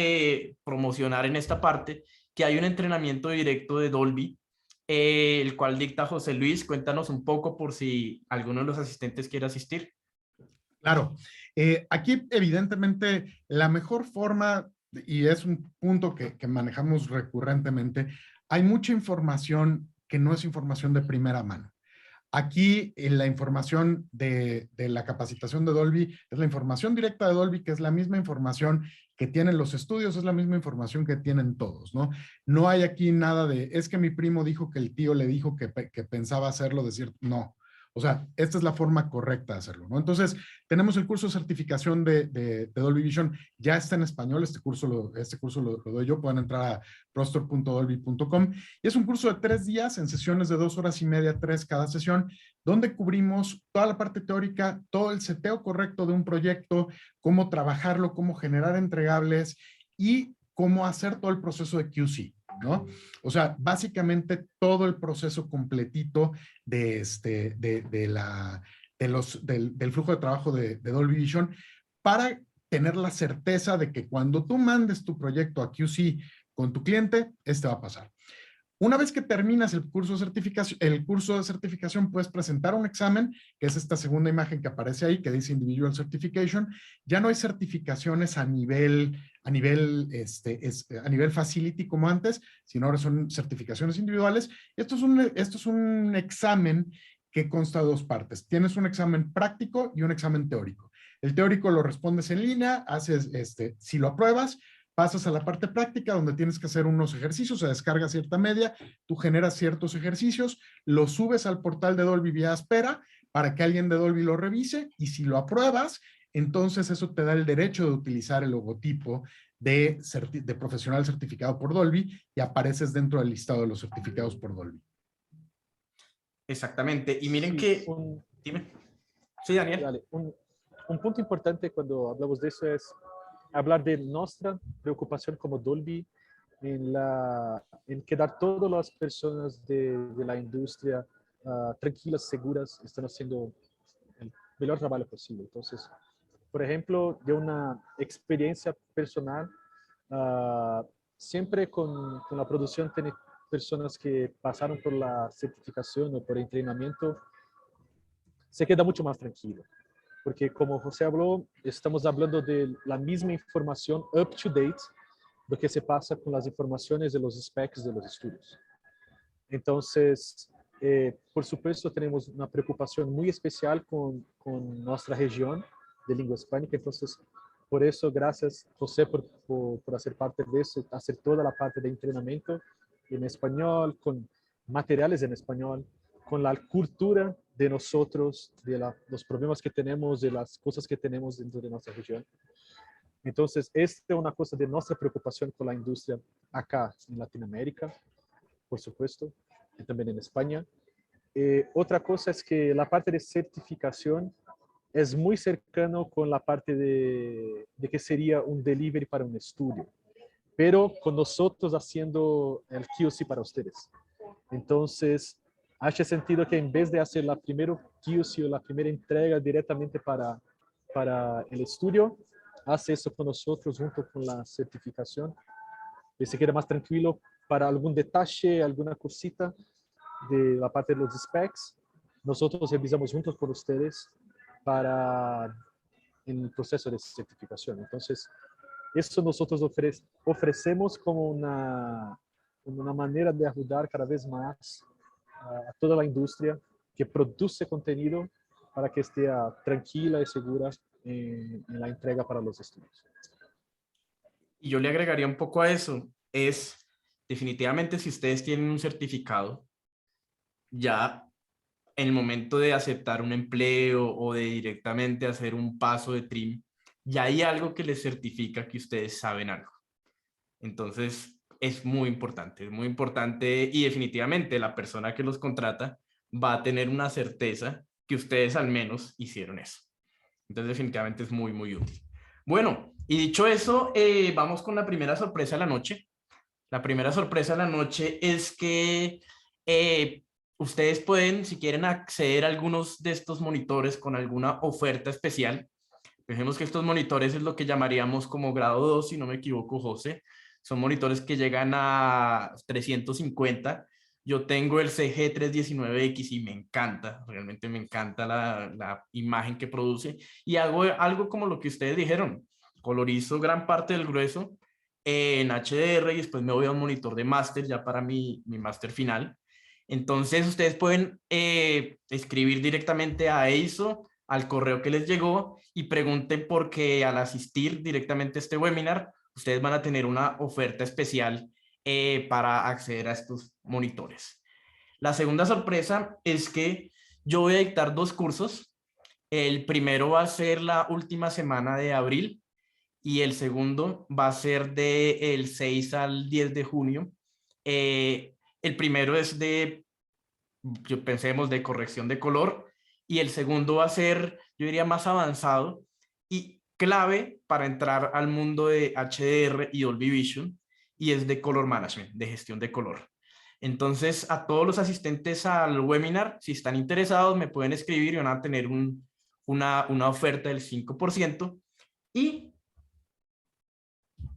Speaker 1: promocionar en esta parte que hay un entrenamiento directo de Dolby, el cual dicta José Luis. Cuéntanos un poco por si alguno de los asistentes quiere asistir.
Speaker 3: Claro, aquí evidentemente la mejor forma, y es un punto que manejamos recurrentemente, hay mucha información que no es información de primera mano. Aquí la información de la capacitación de Dolby es la información directa de Dolby, que es la misma información que tienen los estudios, es la misma información que tienen todos, ¿no? No hay aquí nada de, es que mi primo dijo que el tío le dijo que pensaba hacerlo, decir, no. O sea, esta es la forma correcta de hacerlo, ¿no? Entonces, tenemos el curso de certificación de Dolby Vision, ya está en español, este curso lo doy yo, pueden entrar a prostor.dolby.com, y es un curso de 3 días en sesiones de 2 horas y media, 3 cada sesión, donde cubrimos toda la parte teórica, todo el seteo correcto de un proyecto, cómo trabajarlo, cómo generar entregables y cómo hacer todo el proceso de QC, ¿no? O sea, básicamente todo el proceso completito del flujo de trabajo de Dolby Vision para tener la certeza de que cuando tú mandes tu proyecto a QC con tu cliente, va a pasar. Una vez que terminas el curso de certificación, puedes presentar un examen, que es esta segunda imagen que aparece ahí, que dice Individual Certification. Ya no hay certificaciones a nivel facility como antes, sino ahora son certificaciones individuales. Esto es un examen que consta de 2 partes. Tienes un examen práctico y un examen teórico. El teórico lo respondes en línea, si lo apruebas, pasas a la parte práctica donde tienes que hacer unos ejercicios, se descarga cierta media, tú generas ciertos ejercicios, los subes al portal de Dolby vía Aspera para que alguien de Dolby lo revise y si lo apruebas, entonces eso te da el derecho de utilizar el logotipo de profesional certificado por Dolby y apareces dentro del listado de los certificados por Dolby.
Speaker 1: Exactamente. Y miren
Speaker 2: Sí,
Speaker 1: que... Dime. Sí, Daniel.
Speaker 2: Dale, un punto importante cuando hablamos de eso es hablar de nuestra preocupación como Dolby en quedar todas las personas de la industria tranquilas, seguras, están haciendo el mejor trabajo posible. Entonces, por ejemplo, de una experiencia personal, siempre con la producción tiene personas que pasaron por la certificación o por entrenamiento, se queda mucho más tranquilo. Porque como José habló, estamos hablando de la misma información up to date lo que se pasa con las informaciones de los specs de los estudios. Entonces, por supuesto, tenemos una preocupación muy especial con nuestra región de lengua hispánica. Entonces, por eso, gracias, José, por hacer parte de eso, hacer toda la parte de entrenamiento en español, con materiales en español, con la cultura de nosotros, de los problemas que tenemos, de las cosas que tenemos dentro de nuestra región. Entonces, esta es una cosa de nuestra preocupación con la industria acá en Latinoamérica, por supuesto, y también en España. Otra cosa es que la parte de certificación es muy cercano con la parte de que sería un delivery para un estudio, pero con nosotros haciendo el QC para ustedes. Entonces, hace sentido que en vez de hacer la primera QC o la primera entrega directamente para el estudio, hace eso con nosotros junto con la certificación y se queda más tranquilo para algún detalle, alguna cosita de la parte de los specs. Nosotros revisamos juntos con ustedes para en el proceso de certificación. Entonces, eso nosotros ofrecemos como una manera de ayudar cada vez más a toda la industria que produce contenido para que esté tranquila y segura en la entrega para los estudios.
Speaker 1: Y yo le agregaría un poco a eso, es definitivamente si ustedes tienen un certificado, ya en el momento de aceptar un empleo o de directamente hacer un paso de trim, ya hay algo que les certifica que ustedes saben algo. Entonces, es muy importante y definitivamente la persona que los contrata va a tener una certeza que ustedes al menos hicieron eso. Entonces, definitivamente es muy, muy útil. Bueno, y dicho eso, vamos con la primera sorpresa de la noche. La primera sorpresa de la noche es que ustedes pueden, si quieren acceder a algunos de estos monitores con alguna oferta especial. Pensemos que estos monitores es lo que llamaríamos como grado 2, si no me equivoco, José. Son monitores que llegan a 350. Yo tengo el CG319X y me encanta, realmente me encanta la imagen que produce. Y hago algo como lo que ustedes dijeron, colorizo gran parte del grueso en HDR y después me voy a un monitor de máster ya para mi máster final. Entonces ustedes pueden escribir directamente a EIZO, al correo que les llegó y pregunten porque al asistir directamente a este webinar, ustedes van a tener una oferta especial para acceder a estos monitores. La segunda sorpresa es que yo voy a dictar 2 cursos. El primero va a ser la última semana de abril y el segundo va a ser del 6 al 10 de junio. El primero es pensemos de corrección de color y el segundo va a ser, yo diría, más avanzado y clave para entrar al mundo de HDR y Dolby Vision y es de color management, de gestión de color. Entonces, a todos los asistentes al webinar, si están interesados, me pueden escribir y van a tener una oferta del 5%. Y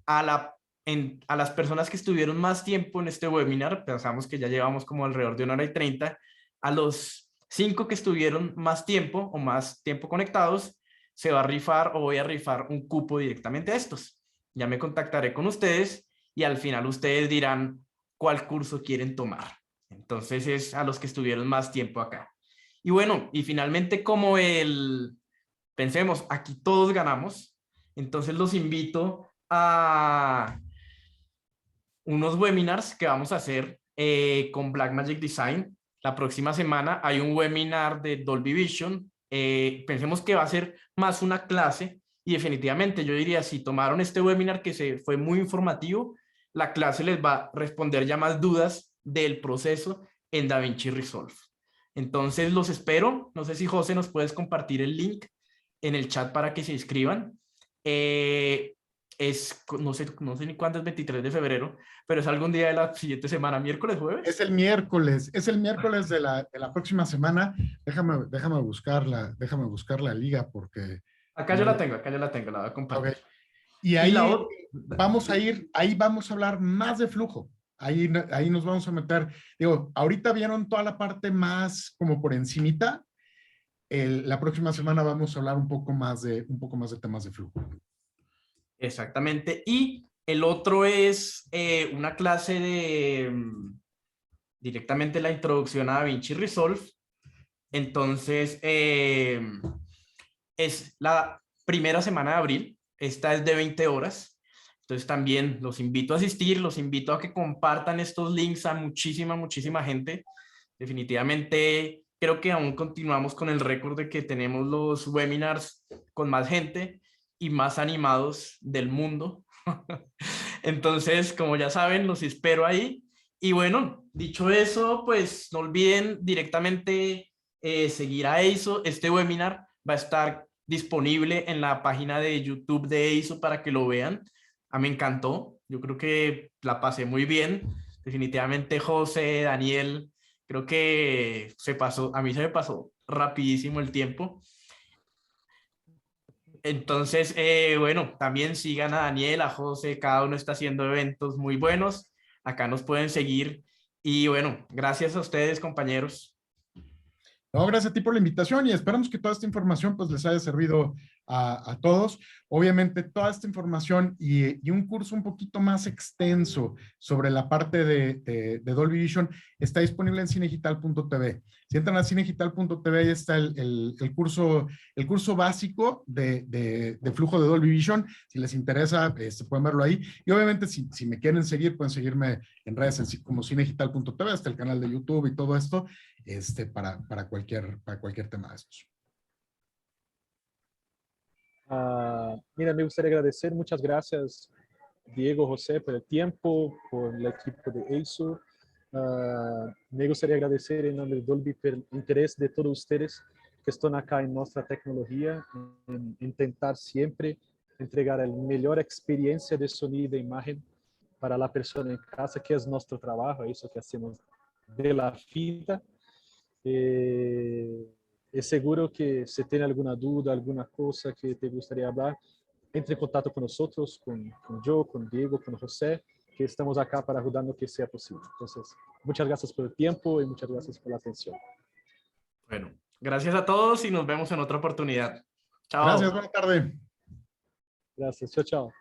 Speaker 1: a las personas que estuvieron más tiempo en este webinar, pensamos que ya llevamos como alrededor de 1 hora y 30, a los 5 que estuvieron más tiempo o más tiempo conectados, se va a rifar o voy a rifar un cupo directamente a estos. Ya me contactaré con ustedes y al final ustedes dirán cuál curso quieren tomar. Entonces es a los que estuvieron más tiempo acá. Y bueno, y finalmente como pensemos, aquí todos ganamos, entonces los invito a unos webinars que vamos a hacer con Blackmagic Design. La próxima semana hay un webinar de Dolby Vision. Pensemos que va a ser más una clase y definitivamente yo diría, si tomaron este webinar que fue muy informativo, la clase les va a responder ya más dudas del proceso en DaVinci Resolve. Entonces los espero. No sé si José nos puedes compartir el link en el chat para que se inscriban. No sé ni cuándo es 23 de febrero, pero es algún día de la siguiente semana, miércoles, jueves.
Speaker 3: Es el miércoles de la próxima semana. Déjame buscar la liga porque...
Speaker 1: Acá yo la tengo, la voy a compartir.
Speaker 3: Okay. Y ahí vamos a hablar más de flujo. Ahí nos vamos a meter. Digo, ahorita vieron toda la parte más como por encimita. la próxima semana vamos a hablar un poco más de temas de flujo.
Speaker 1: Exactamente. Y el otro es una clase de directamente la introducción a DaVinci Resolve. Entonces, es la primera semana de abril. Esta es de 20 horas. Entonces también los invito a asistir, los invito a que compartan estos links a muchísima gente. Definitivamente creo que aún continuamos con el récord de que tenemos los webinars con más gente y más animados del mundo. Entonces, como ya saben, los espero ahí. Y bueno, dicho eso, pues no olviden directamente seguir a EISO. Este webinar va a estar disponible en la página de YouTube de EISO para que lo vean. A mí me encantó. Yo creo que la pasé muy bien. Definitivamente José, Daniel, creo que a mí se me pasó rapidísimo el tiempo. Entonces, bueno, también sigan a Daniel, a José, cada uno está haciendo eventos muy buenos. Acá nos pueden seguir. Y bueno, gracias a ustedes, compañeros.
Speaker 3: No, gracias a ti por la invitación y esperamos que toda esta información pues les haya servido a todos. Obviamente toda esta información y un curso un poquito más extenso sobre la parte de Dolby Vision está disponible en cinegital.tv. Si entran a cinegital.tv, ahí está el curso básico de flujo de Dolby Vision. Si les interesa, pueden verlo ahí. Y obviamente si me quieren seguir, pueden seguirme en redes como cinegital.tv, hasta el canal de YouTube y todo esto. Para cualquier tema de estos.
Speaker 2: Mira, me gustaría agradecer, muchas gracias Diego, José, por el tiempo, por el equipo de EISO. Me gustaría agradecer en nombre de Dolby por el interés de todos ustedes que están acá en nuestra tecnología, en intentar siempre entregar la mejor experiencia de sonido y de imagen para la persona en casa, que es nuestro trabajo, eso que hacemos de la vida. Es seguro que si tiene alguna duda, alguna cosa que te gustaría hablar, entre en contacto con nosotros, con yo, con Diego, con José, que estamos acá para ayudar en lo que sea posible. Entonces, muchas gracias por el tiempo y muchas gracias por la atención.
Speaker 1: Bueno, gracias a todos y nos vemos en otra oportunidad. Chao.
Speaker 3: Gracias, buena tarde.
Speaker 2: Gracias, chao, chao.